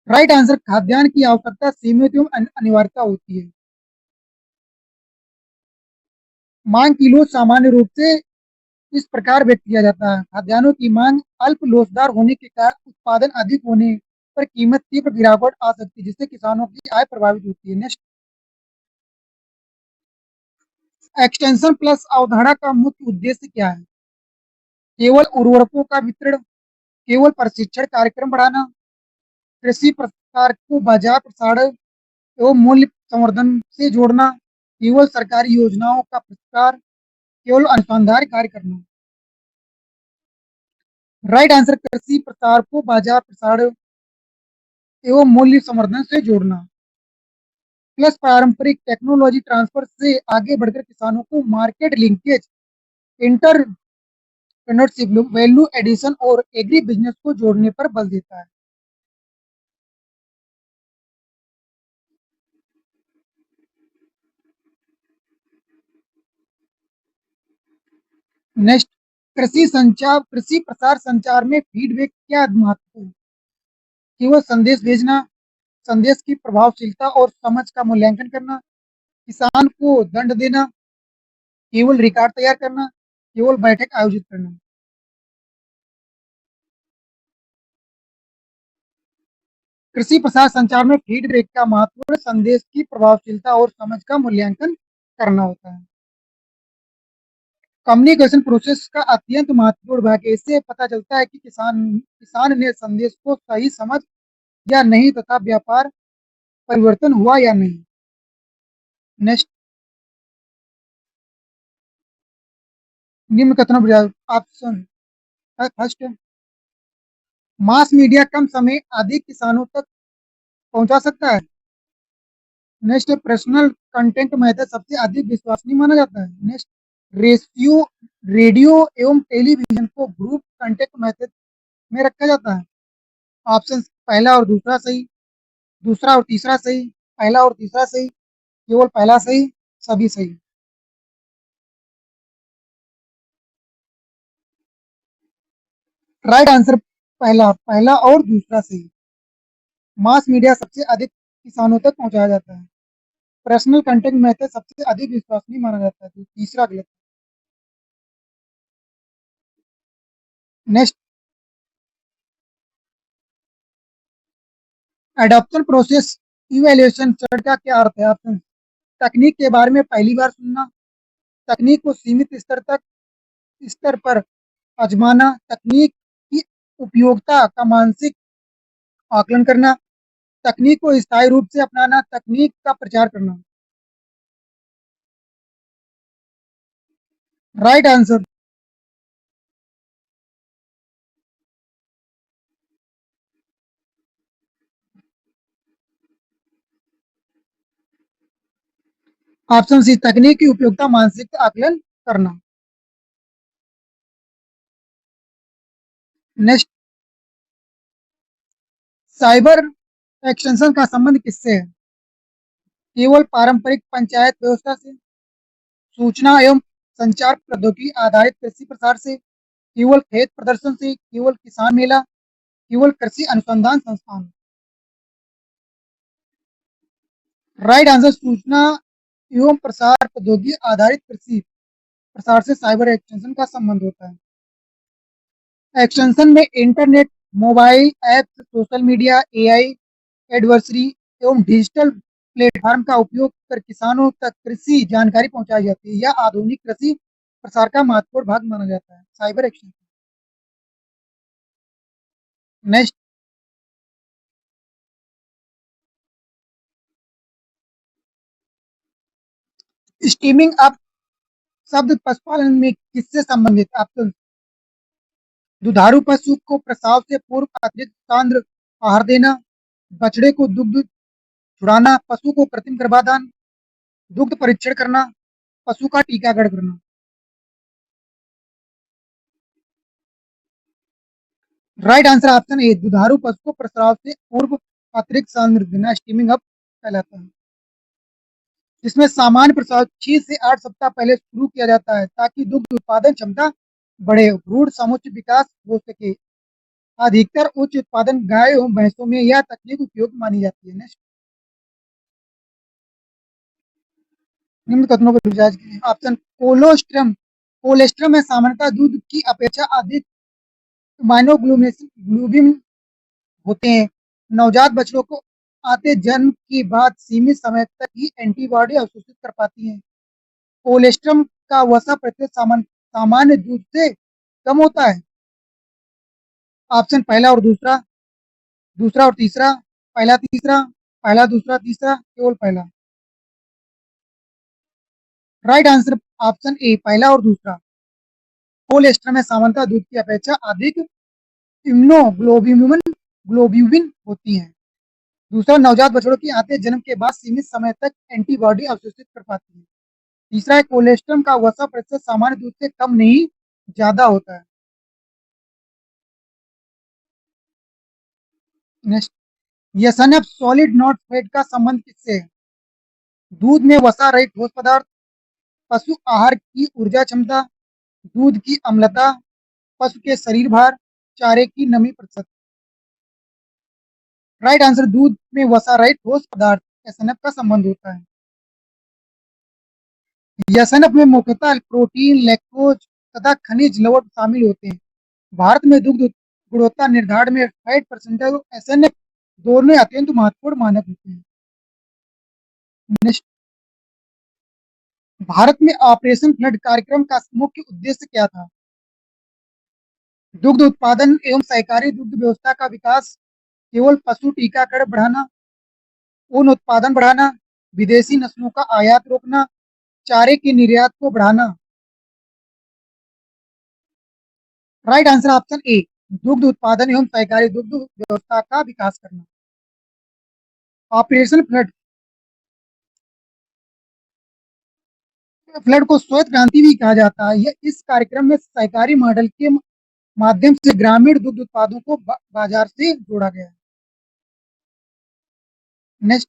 राइट आंसर, खाद्यान्न की आवश्यकता सीमित एवं अनिवार्यता होती है। मांग की लोच सामान्य रूप से इस प्रकार व्यक्त किया जाता है। खाद्यान्नों की मांग अल्प लोचदार होने के कारण उत्पादन अधिक होने पर कीमत तीव्र गिरावट आ सकती है, जिससे किसानों की आय प्रभावित होती है। नेक्स्ट, एक्सटेंशन प्लस अवधारणा का मुख्य उद्देश्य क्या है? केवल उर्वरकों का वितरण, केवल प्रशिक्षण कार्यक्रम बढ़ाना, कृषि प्रसार को बाजार प्रसारण एवं मूल्य संवर्धन से जोड़ना, केवल सरकारी योजनाओं का प्रचार, केवल अनुसंधान कार्य करना। राइट आंसर, कृषि प्रसार को बाजार प्रसारण एवं मूल्य संवर्धन से जोड़ना, प्लस पारंपरिक टेक्नोलॉजी ट्रांसफर से आगे बढ़कर किसानों को market linkage, entrepreneurship, value addition और एग्री बिजनेस को जोड़ने पर बल देता है। नेक्स्ट, कृषि प्रसार संचार में फीडबैक क्या महत्व है? केवल संदेश भेजना, संदेश की प्रभावशीलता और समझ का मूल्यांकन करना, किसान को दंड देना, केवल रिकॉर्ड तैयार करना, केवल बैठक आयोजित करना। कृषि प्रसार संचार में फीडबैक का महत्वपूर्ण संदेश की प्रभावशीलता और समझ का मूल्यांकन करना होता है। कम्युनिकेशन प्रोसेस का अत्यंत महत्वपूर्ण भाग है। इससे पता चलता है कि किसान ने संदेश को सही समझ या नहीं तथा व्यापार परिवर्तन हुआ या नहीं। नेक्स्ट, निम्न कथनों ऑप्शन फर्स्ट, मास मीडिया कम समय अधिक किसानों तक पहुंचा सकता है। नेक्स्ट, पर्सनल कंटेंट मेथड सबसे अधिक विश्वसनीय माना जाता है। नेक्स्ट, रेशियो रेडियो एवं टेलीविजन को ग्रुप कंटेंट मेथड में रखा जाता है। ऑप्शन पहला और दूसरा सही, दूसरा और तीसरा सही, पहला और तीसरा सही, केवल पहला सही, सभी सही। राइट आंसर पहला, पहला और दूसरा सही। मास मीडिया सबसे अधिक किसानों तक पहुंचाया जाता है। पर्सनल कंटेंट मेथड सबसे अधिक विश्वसनीय माना जाता है, तो तीसरा गलत। नेक्स्ट, एडॉप्शन प्रोसेस इवेल्युएशन चरण का क्या अर्थ है? ऑप्शन, तकनीक के बारे में पहली बार सुनना, तकनीक को सीमित स्तर पर आजमाना, तकनीक की उपयोगिता का मानसिक आकलन करना, तकनीक को स्थायी रूप से अपनाना, तकनीक का प्रचार करना। राइट आंसर, ऑप्शन सी, तकनीक की उपयोगिता मानसिक आकलन करना। नेक्स्ट, साइबर एक्सटेंशन का संबंध किससे है? केवल पारंपरिक पंचायत व्यवस्था से, सूचना एवं संचार प्रौद्योगिकी आधारित कृषि प्रसार से, केवल खेत प्रदर्शन से, केवल किसान मेला, केवल कृषि अनुसंधान संस्थान। राइट आंसर, सूचना एवं प्रसार प्रौद्योगिकी आधारित कृषि प्रसार से साइबर एक्सटेंशन का संबंध होता है। एक्सटेंशन में internet, mobile apps, social media, AI, adversary एवं डिजिटल प्लेटफॉर्म का उपयोग कर किसानों तक कृषि जानकारी पहुंचाई जाती है। यह आधुनिक कृषि प्रसार का महत्वपूर्ण भाग माना जाता है, cyber extension. Next, steaming up शब्द पशुपालन में किससे संबंधित? आपको दुधारू पशु को प्रसव से पूर्व अतिरिक्त सांद्र आहार देना, बछड़े को दुग्ध छुड़ाना, पशु को कृत्रिम गर्भाधान, दुग्ध परीक्षण करना, पशु का टीकाकरण करना। राइट आंसर ऑप्शन ए, दुधारू पशु को प्रसव से पूर्व अतिरिक्त सांद्र देना स्टीमिंग अप कहलाता है, जिसमें सामान्य प्रसव 6 से 8 सप्ताह पहले शुरू किया जाता है ताकि दुग्ध उत्पादन क्षमता बढ़े, भ्रूण समुच्च विकास हो सके। अधिकतर उच्च उत्पादन गाय एवं भैंसों में यह तकनीक उपयोग मानी जाती है। नेक्स्ट, निम्न कथनों को जांच कीजिए। ऑप्शन, कोलोस्ट्रम, कोलेस्ट्रम में सामान्यतः दूध की अपेक्षा अधिक माइनोग्लोबिन होते हैं। नवजात बछड़ों को आते जन्म के बाद सीमित समय तक ही एंटीबॉडी अवशोषित कर पाती हैं। कोलेस्ट्रम का वसा प्रतिशत सामान्य दूध से कम होता है। ऑप्शन पहला और दूसरा, दूसरा और तीसरा, पहला तीसरा, पहला दूसरा तीसरा, केवल पहला। राइट आंसर ऑप्शन ए, पहला और दूसरा। कोलेस्ट्रम में सामान्यतः दूध की अपेक्षा अधिक इम्यूनोग्लोब्यूमिन ग्लोब्यूबिन होती है। दूसरा, नवजात बछड़ों की आते जन्म के बाद सीमित समय तक एंटीबॉडी अवशोषित कर पाती है। तीसरा है, कोलेस्ट्रम का वसा प्रतिशत सामान्य दूध से कम नहीं ज्यादा होता है। नेक्स्ट, यसन सॉलिड नॉट फैट का संबंध किससे है? दूध में वसा रहित ठोस पदार्थ, पशु आहार की ऊर्जा क्षमता, दूध की अम्लता, पशु के शरीर भार, चारे की नमी प्रतिशत। राइट आंसर, दूध में वसा रहित ठोस पदार्थ एसएनएफ का संबंध होता है। एसएनएफ में मुख्यतः प्रोटीन, लैक्टोज तथा खनिज लवण शामिल होते हैं। भारत में दुग्ध गुणवत्ता निर्धारण में फैट परसेंटेज और एसएनएफ दोनों अत्यंत महत्वपूर्ण मानक होते हैं। नेक्स्ट, भारत में ऑपरेशन फ्लड कार्यक्रम का मुख्य उद्देश्य क्या था? दुग्ध उत्पादन एवं सहकारी दुग्ध व्यवस्था का विकास, केवल पशु टीकाकरण बढ़ाना, ऊन उत्पादन बढ़ाना, विदेशी नस्लों का आयात रोकना, चारे के निर्यात को बढ़ाना। राइट आंसर ऑप्शन ए, दुग्ध उत्पादन एवं सहकारी दुग्ध व्यवस्था का विकास करना। ऑपरेशन फ्लड, फ्लड को श्वेत क्रांति भी कहा जाता है। यह इस कार्यक्रम में सहकारी मॉडल के माध्यम से ग्रामीण दुग्ध उत्पादों को बाजार से जोड़ा गया है। नेक्स्ट,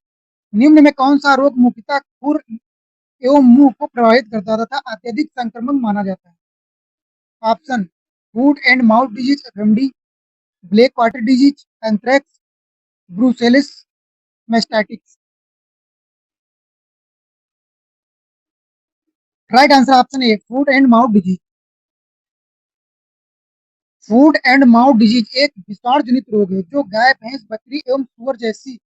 निम्न में कौन सा रोग मुख्यतः खुर एवं मुंह को प्रभावित करता तथा अत्यधिक संक्रमण माना जाता है? Option, food and mouth disease FMD, black water disease, anthrax, brucellosis mastitis. Right answer option A, food and mouth disease. Food and mouth disease एक विषाणु जनित रोग है जो गाय, भैंस, बकरी एवं सुअर जैसी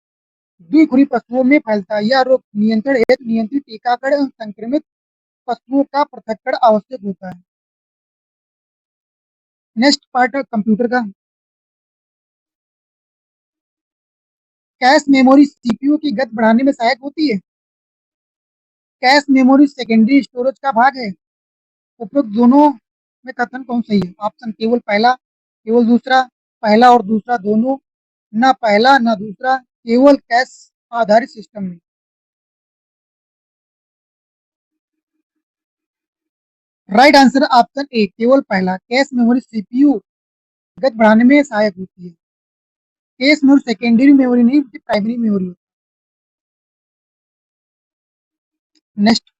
द्विखुरी पशुओं में फैलता है। यह रोग नियंत्रण हेतु नियंत्रित टीकाकरण एवं संक्रमित पशुओं का पृथक्करण आवश्यक होता है। नेक्स्ट पार्ट कंप्यूटर का, कैश मेमोरी सीपीयू की गति बढ़ाने में सहायक होती है। कैश मेमोरी सेकेंडरी स्टोरेज का भाग है। उपरोक्त दोनों में कथन कौन सही है? ऑप्शन, केवल पहला, केवल दूसरा, पहला और दूसरा दोनों, ना पहला ना दूसरा, केवल कैश आधारित सिस्टम में। राइट आंसर ऑप्शन ए, केवल पहला। कैश मेमोरी सीपीयू गति बढ़ाने में सहायक होती है। कैश मेमोरी सेकेंडरी मेमोरी नहीं, प्राइमरी मेमोरी होती है। नेक्स्ट,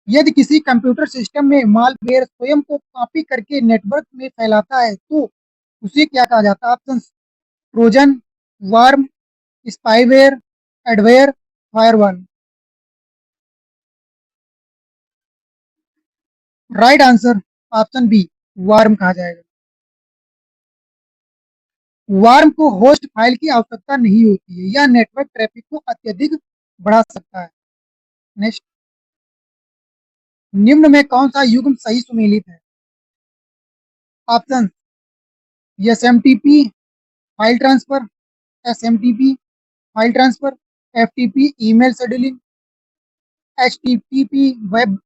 यदि किसी कंप्यूटर सिस्टम में मालवेयर स्वयं को कॉपी करके नेटवर्क में फैलाता है तो उसे क्या कहा जाता है? Option, Trojan, worm, spyware, adware, firewall. Right answer option B, worm कहा जाएगा। वार्म को होस्ट फाइल की आवश्यकता नहीं होती है। यह नेटवर्क ट्रैफिक को अत्यधिक बढ़ा सकता है। नेक्स्ट, निम्न में कौन सा युग्म सही सुमेलित है? Option, S M T P file transfer, S M T P file transfer, F T P email scheduling, H T T P web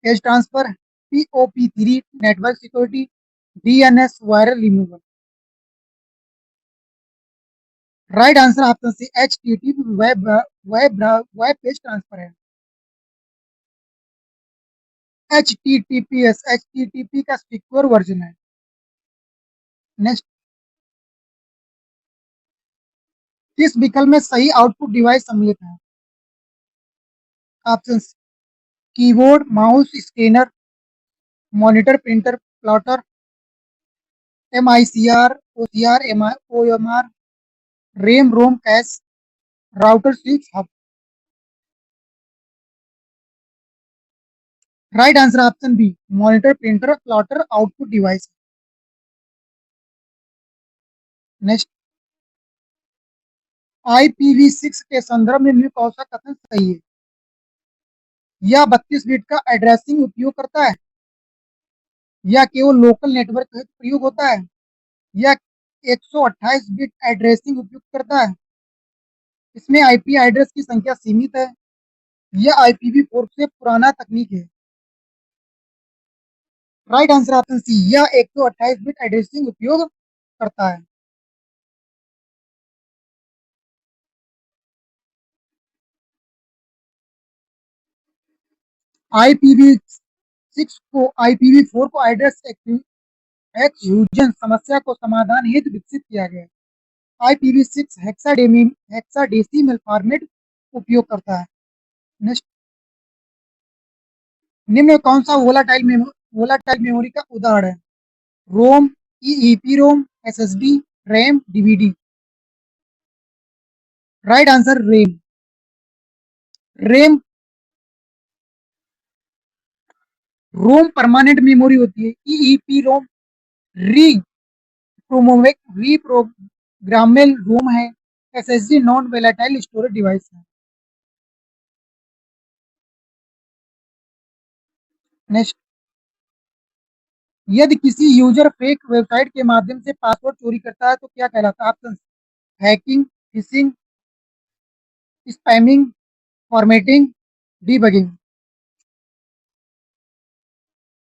page transfer, P O P three network security, D N S viral removal. Right answer option C, H T T P web web web page transfer है। H T T P S, H T T P का secure version है। Next, किस विकल्प में सही output device सम्मिलित है? Option, keyboard, mouse, scanner, monitor, printer, plotter, M I C R, O C R, O M R, RAM, ROM, cache, router, switch, hub. Right answer option B, monitor, printer, plotter output device. Next, IPv6 के संदर्भ में निम्न कौन सा कथन सही है? यह 32 बिट का एड्रेसिंग उपयोग करता है, या केवल लोकल नेटवर्क का प्रयोग होता है, या 128 बिट एड्रेसिंग उपयोग करता है, इसमें आईपी एड्रेस की संख्या सीमित है, यह IPv4 से पुराना तकनीक है। राइट आंसर ऑप्शन सी, यह 128 बिट एड्रेसिंग उपयोग करता है। IPv6 को IPv4 को एड्रेस एक्सक्लूजन समस्या को समाधान हेतु विकसित किया गया है। IPv6 हेक्साडेसिमल फॉर्मेट उपयोग करता है। नेक्स्ट, निम्न में कौन सा वोलाटाइल मेमोरी का उदाहरण है? ROM, EEPROM, SSD, RAM, DVD. Right answer RAM. RAM ROM permanent memory होती है। EEPROM re reprogrammable ROM है। SSD non volatile storage device है। नेक्स्ट, यदि किसी यूजर फेक वेबसाइट के माध्यम से पासवर्ड चोरी करता है तो क्या कहलाता है? Option: hacking, fishing, spamming, formatting, debugging.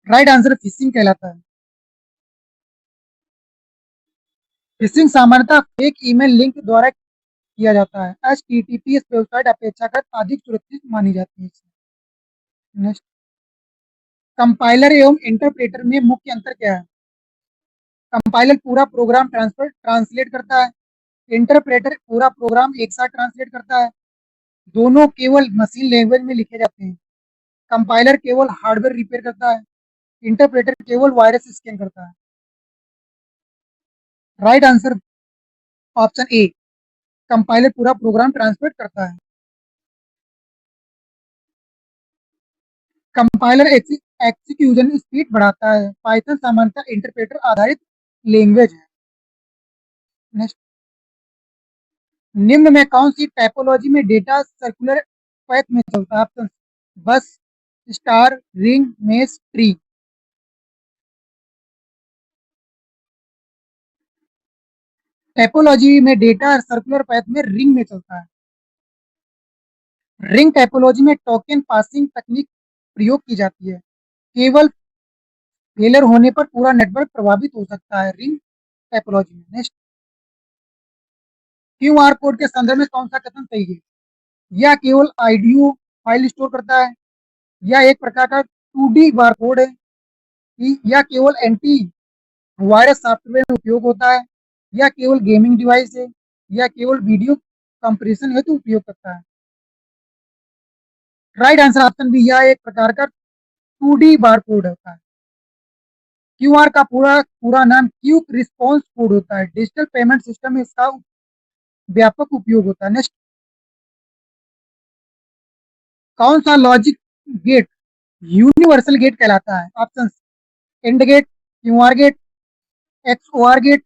Right answer fishing कहलाता है। फिशिंग सामान्यतः फेक ईमेल लिंक द्वारा किया जाता है। एचटीटीपीएस वेबसाइट अपेक्षाकृत अधिक सुरक्षित मानी जाती है। नेक्स्ट, कंपाइलर एवं इंटरप्रेटर में मुख्य अंतर क्या है? कंपाइलर पूरा प्रोग्राम ट्रांसलेट करता है। इंटरप्रेटर पूरा प्रोग्राम एक साथ ट्रांसलेट करता है। दोनों केवल मशीन लैंग्वेज में लिखे जाते हैं। कंपाइलर केवल हार्डवेयर रिपेयर करता है। इंटरप्रेटर केवल वायरस स्कैन करता है। राइट आंसर ऑप्शन ए, कंपाइलर पूरा प्रोग्राम ट्रांसलेट करता है। कंपाइलर एग्जीक्यूशन स्पीड बढ़ाता है। पाइथन सामान्यतः इंटरप्रेटर आधारित लैंग्वेज है। नेक्स्ट, निम्न में कौन सी टाइपोलॉजी में डेटा सर्कुलर पैथ में चलता है? ऑप्शन: बस, star, ring, mesh, tree. Typology में डेटा सर्कुलर पैथ में रिंग में चलता है। रिंग टाइपोलॉजी में टोकन पासिंग तकनीक प्रयोग की जाती है। केवल फेलियर होने पर पूरा नेटवर्क प्रभावित हो सकता है रिंग टाइपोलॉजी में। नेक्स्ट, क्यूआर कोड के संदर्भ में कौन सा कथन सही है? यह केवल ऑडियो फाइल स्टोर करता है। यह एक प्रकार का 2D बार कोड है। यह केवल एंटी वायरस सॉफ्टवेयर में उपयोग होता है। यह केवल गेमिंग डिवाइस है। यह केवल वीडियो कंप्रेशन हेतु उपयोग करता है। राइट आंसर ऑप्शन बी, यह एक प्रकार का 2D बार कोड होता है। क्यूआर का पूरा पूरा नाम क्यूक रिस्पॉन्स कोड होता है। डिजिटल पेमेंट सिस्टम में इसका व्यापक उपयोग होता है। नेक्स्ट, कौन सा लॉजिक गेट यूनिवर्सल गेट कहलाता है? Option: AND gate, QR gate, XOR gate,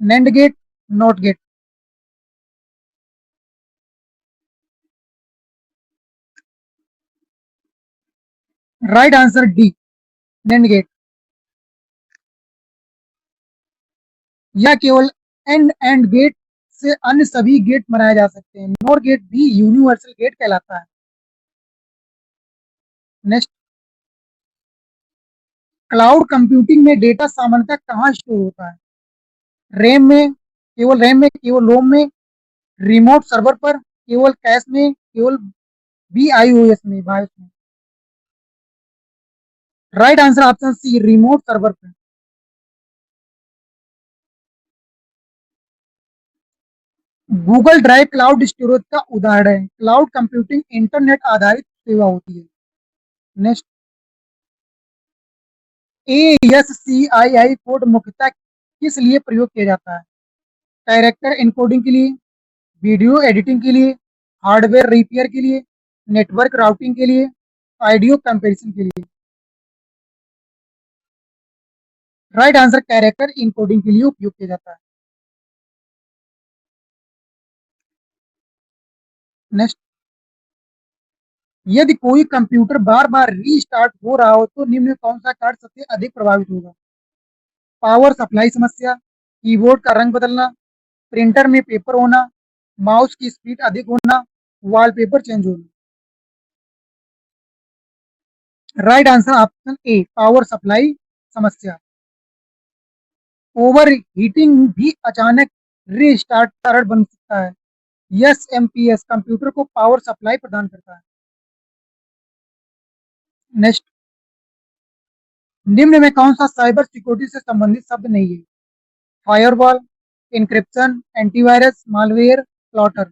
NAND gate, NOT gate. Right answer D, NAND gate. यह केवल एंड एंड गेट से अन्य सभी गेट बनाए जा सकते हैं। नॉट गेट भी यूनिवर्सल गेट कहलाता है। नेक्स्ट, क्लाउड कंप्यूटिंग में डेटा सामान्यतः कहाँ स्टोर होता है? रैम में, केवल रोम में, रिमोट सर्वर पर, केवल कैश में, केवल बीआईओएस में, बायोस में। Right answer option C, remote server पर। गूगल ड्राइव क्लाउड स्टोरेज का उदाहरण है। क्लाउड कंप्यूटिंग इंटरनेट आधारित सेवा होती है। नेक्स्ट, ASCII कोड मुख्यतः किस लिए प्रयोग किया जाता है? कैरेक्टर एनकोडिंग के लिए, वीडियो एडिटिंग के लिए, हार्डवेयर रिपेयर के लिए, नेटवर्क राउटिंग के लिए, ऑडियो कंपैरिजन के लिए। राइट आंसर कैरेक्टर इनकोडिंग के लिए उपयोग किया जाता है। नेक्स्ट, यदि कोई कंप्यूटर बार बार रीस्टार्ट हो रहा हो तो निम्न में कौन सा कार्य सबसे अधिक प्रभावित होगा? पावर सप्लाई समस्या, कीबोर्ड का रंग बदलना, प्रिंटर में पेपर होना, माउस की स्पीड अधिक होना, वॉलपेपर चेंज होना। राइट आंसर ऑप्शन ए, पावर सप्लाई समस्या। ओवर हीटिंग भी अचानक रीस्टार्ट कारण बन सकता है। एसएमपीएस कंप्यूटर को पावर सप्लाई प्रदान करता है। नेक्स्ट, निम्न में कौन सा साइबर सिक्योरिटी से संबंधित शब्द नहीं है? Firewall, encryption, antivirus, malware, plotter.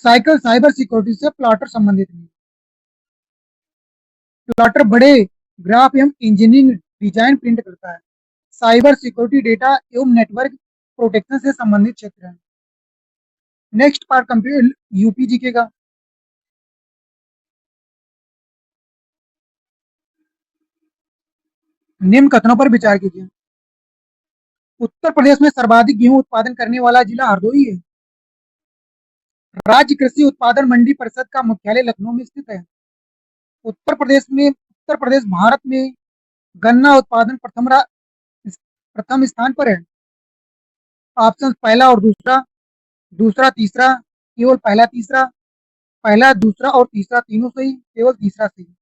Cycle cyber security से प्लॉटर संबंधित नहीं। प्लॉटर बड़े ग्राफ एवं इंजीनियरिंग डिजाइन प्रिंट करता है। साइबर सिक्योरिटी डेटा एवं नेटवर्क प्रोटेक्शन से संबंधित क्षेत्र है। नेक्स्ट पार्ट कंप्यूटर यूपीजीके का। निम्न कथनों पर विचार कीजिए। उत्तर प्रदेश में सर्वाधिक गेहूं उत्पादन करने वाला जिला हरदोई है। राज्य कृषि उत्पादन मंडी परिषद का मुख्यालय लखनऊ में स्थित है। उत्तर प्रदेश भारत में गन्ना उत्पादन प्रथम स्थान पर है। ऑप्शन पहला और दूसरा, दूसरा तीसरा, केवल पहला तीसरा, पहला दूसरा और तीसरा तीनों सही, केवल तीसरा सही।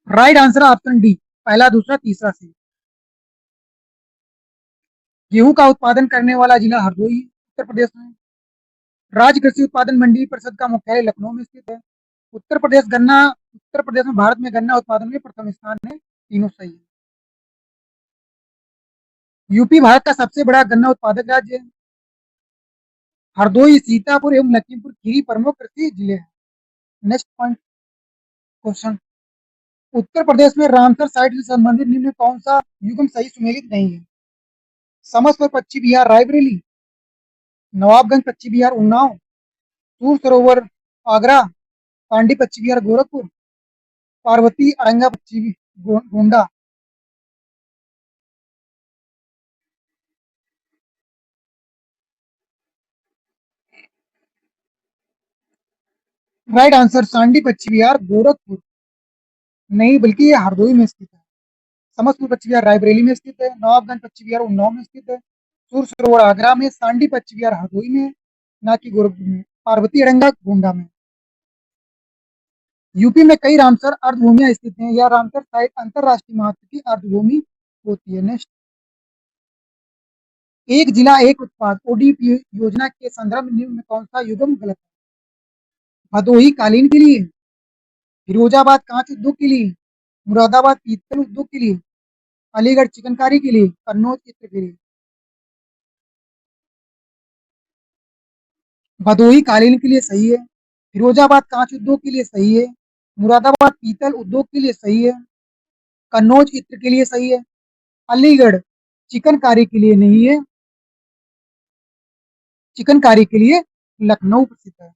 राइट आंसर ऑप्शन डी, पहला दूसरा तीसरा सही। गेहूं का उत्पादन करने वाला जिला हरदोई उत्तर प्रदेश में। राज्य कृषि उत्पादन मंडी परिषद का मुख्यालय लखनऊ में स्थित है। उत्तर प्रदेश में भारत में गन्ना उत्पादन में प्रथम स्थान है, तीनों सही है। यूपी भारत का सबसे बड़ा गन्ना उत्पादक राज्य है। हरदोई, सीतापुर एवं लखीमपुर खीरी प्रमुख कृषि जिले हैं। Next point question. Uttar Pradesh में रामसर साइट से संबंधित निम्न कौन सा युग्म सही सुमेलित नहीं है? समस्वर पश्चिम बिहार रायबरेली, नवाबगंज पश्चिम बिहार उन्नाव, सूर सरोवर आगरा, पांडी पश्चिम बिहार गोरखपुर, पार्वती अड़ंगा पश्चिमी गोंडा। राइट आंसर सांडी पश्चिम बिहार गोरखपुर नहीं, बल्कि ये हरदोई में स्थित है। समस्तपुर पश्चिम बिहार रायबरेली में स्थित है। नवाबगंज पश्चिम बिहार उन्नाव में स्थित है। सूर सरोवर आगरा में, सांडी पश्चिम बिहार हरदोई में, ना कि गोरखपुर में, पार्वती अड़ंगा गोंडा में। यूपी में कई रामसर अर्धभूमियां स्थित हैं। यह रामसर साइट अंतरराष्ट्रीय महत्व की अर्धभूमि होती है। नेक्स्ट, एक जिला एक उत्पाद ओडीपी योजना के संदर्भ में निम्न में कौन सा युग्म गलत है? भदोही कालीन के लिए, फिरोजाबाद कांच उद्योग के लिए, मुरादाबाद पीतल उद्योग के लिए, अलीगढ़ चिकनकारी के लिए, कन्नौज इत्र के लिए। भदोही कालीन के लिए सही है। फिरोजाबाद कांच उद्योग के लिए सही है। मुरादाबाद पीतल उद्योग के लिए सही है। कन्नौज इत्र के लिए सही है। अलीगढ़ चिकनकारी के लिए नहीं है। चिकनकारी के लिए लखनऊ प्रसिद्ध है।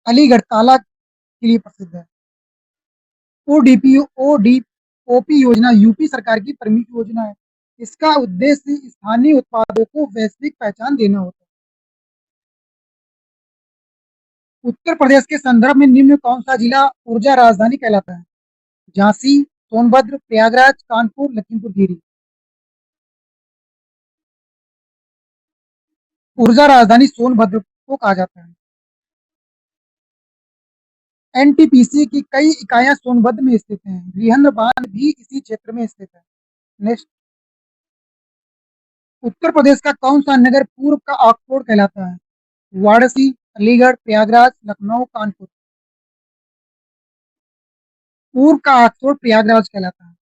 अलीगढ़ ताला के लिए प्रसिद्ध है। ओडीपी ओडीओपी योजना यूपी सरकार की प्रमुख योजना है। इसका उद्देश्य स्थानीय उत्पादों को वैश्विक पहचान देना होता है। उत्तर प्रदेश के संदर्भ में निम्न कौन सा जिला ऊर्जा राजधानी कहलाता है? झांसी, सोनभद्र, प्रयागराज, कानपुर, लखीमपुर खीरी। ऊर्जा राजधानी सोनभद्र को कहा जाता है। एनटीपीसी की कई इकाइयां सोनभद्र में स्थित हैं। रिहंद बांध भी इसी क्षेत्र में स्थित है। नेक्स्ट, उत्तर प्रदेश का कौन सा नगर पूर्व का ऑक्सफोर्ड कहलाता है? वाराणसी, अलीगढ़, प्रयागराज, लखनऊ, कानपुर। पूर्व का ऑक्सफोर्ड प्रयागराज कहलाता है।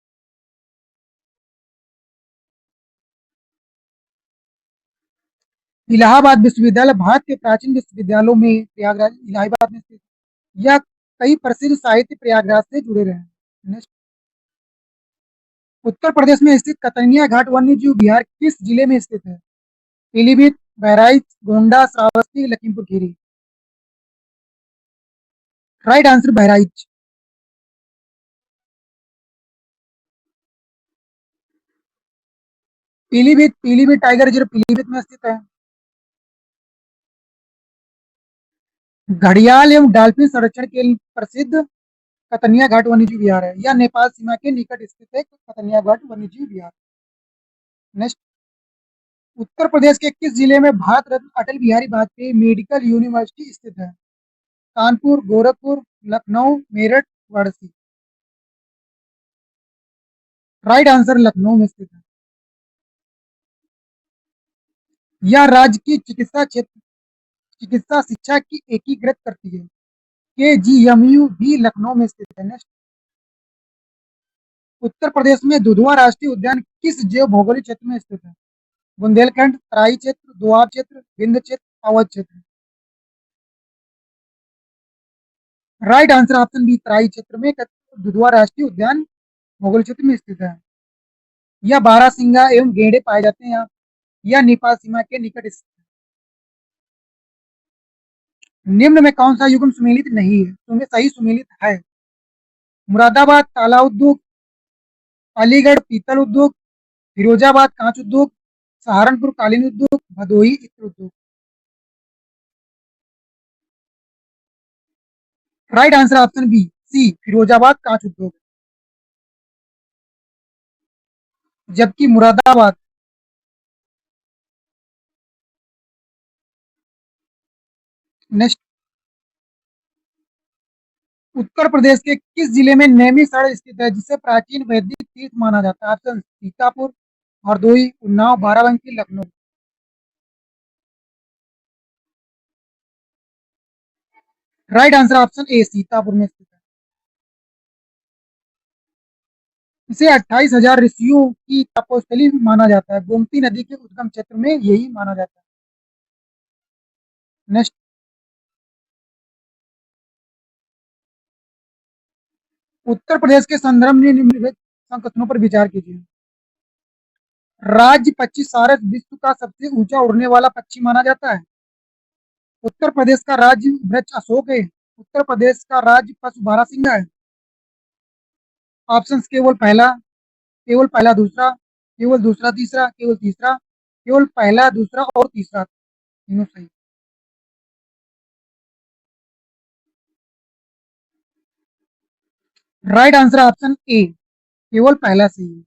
इलाहाबाद विश्वविद्यालय भारत के प्राचीन विश्वविद्यालयों में प्रयागराज इलाहाबाद में स्थित है। यह कई प्रसिद्ध साहित्य प्रयागराज से जुड़े रहे हैं। नेक्स्ट, उत्तर प्रदेश में स्थित कतनिया घाट वन्यजीव विहार किस जिले में स्थित है? Pilibhit, Bahraich, Gonda, Shravasti, Lakhimpur Kheri. Right answer Bahraich. Pilibhit Pilibhit tiger reserve Pilibhit में स्थित है। घड़ियाल एवं डॉल्फिन संरक्षण के लिए प्रसिद्ध कतनिया घाट वन्यजीव विहार है। यह नेपाल सीमा के निकट स्थित है, कतनिया घाट वन्यजीव विहार। नेक्स्ट, उत्तर प्रदेश के किस जिले में भारत रत्न अटल बिहारी वाजपेयी मेडिकल यूनिवर्सिटी स्थित है? कानपुर, गोरखपुर, लखनऊ, मेरठ, वाराणसी। राइट आंसर लखनऊ में स्थित है। यह राज्य की चिकित्सा शिक्षा की एकीकृत करती है। केजीएमयू भी लखनऊ में स्थित है। नेक्स्ट, उत्तर प्रदेश में दुधवा राष्ट्रीय उद्यान किस जैव भौगोलिक क्षेत्र में स्थित है? बुंदेलखंड, तराई क्षेत्र, दोआब क्षेत्र, विंध्य क्षेत्र, अवध क्षेत्र। राइट आंसर ऑप्शन बी, तराई क्षेत्र में दुधवा राष्ट्रीय उद्यान मुगल क्षेत्र में स्थित है। यह बारहसिंगा एवं गेंडे पाए जाते हैं यहाँ। यह नेपाल सीमा के निकट स्थित है। निम्न में कौन सा युग्म सुमेलित नहीं है? तुम्हें सही सुमेलित है। मुरादाबाद ताला उद्योग, अलीगढ़ पीतल उद्योग, फिरोजाबाद कांच उद्योग, सहारनपुर कालीन उद्योग, भदोही इत्र उद्योग। राइट आंसर ऑप्शन बी, सी, फिरोजाबाद कांच उद्योग। जबकि मुरादाबाद। नेक्स्ट, उत्तर प्रदेश के किस जिले में नैमिषारण्य स्थित है, जिसे प्राचीन वैदिक तीर्थ माना जाता है? Option Sitapur, Hardoi, Unnao, Barabanki, Lucknow. Right answer option ए, सीतापुर में स्थित है। इसे 28,000 ऋषियों की तपोस्थली माना जाता है। गोमती नदी के उद्गम क्षेत्र में यही माना जाता है। नेक्स्ट, उत्तर प्रदेश के संदर्भ में निम्नलिखित संकथनों पर विचार कीजिए। राज्य पक्षी सारस विश्व का सबसे ऊंचा उड़ने वाला पक्षी माना जाता है। उत्तर प्रदेश का राज्य वृक्ष अशोक है। उत्तर प्रदेश का राज्य पशु बारहसिंगा है। ऑप्शंस केवल पहला दूसरा, केवल दूसरा तीसरा, केवल तीसरा, केवल पहला दूसरा और तीसरा, तीनों सही। राइट आंसर ऑप्शन ए, केवल पहला सही है।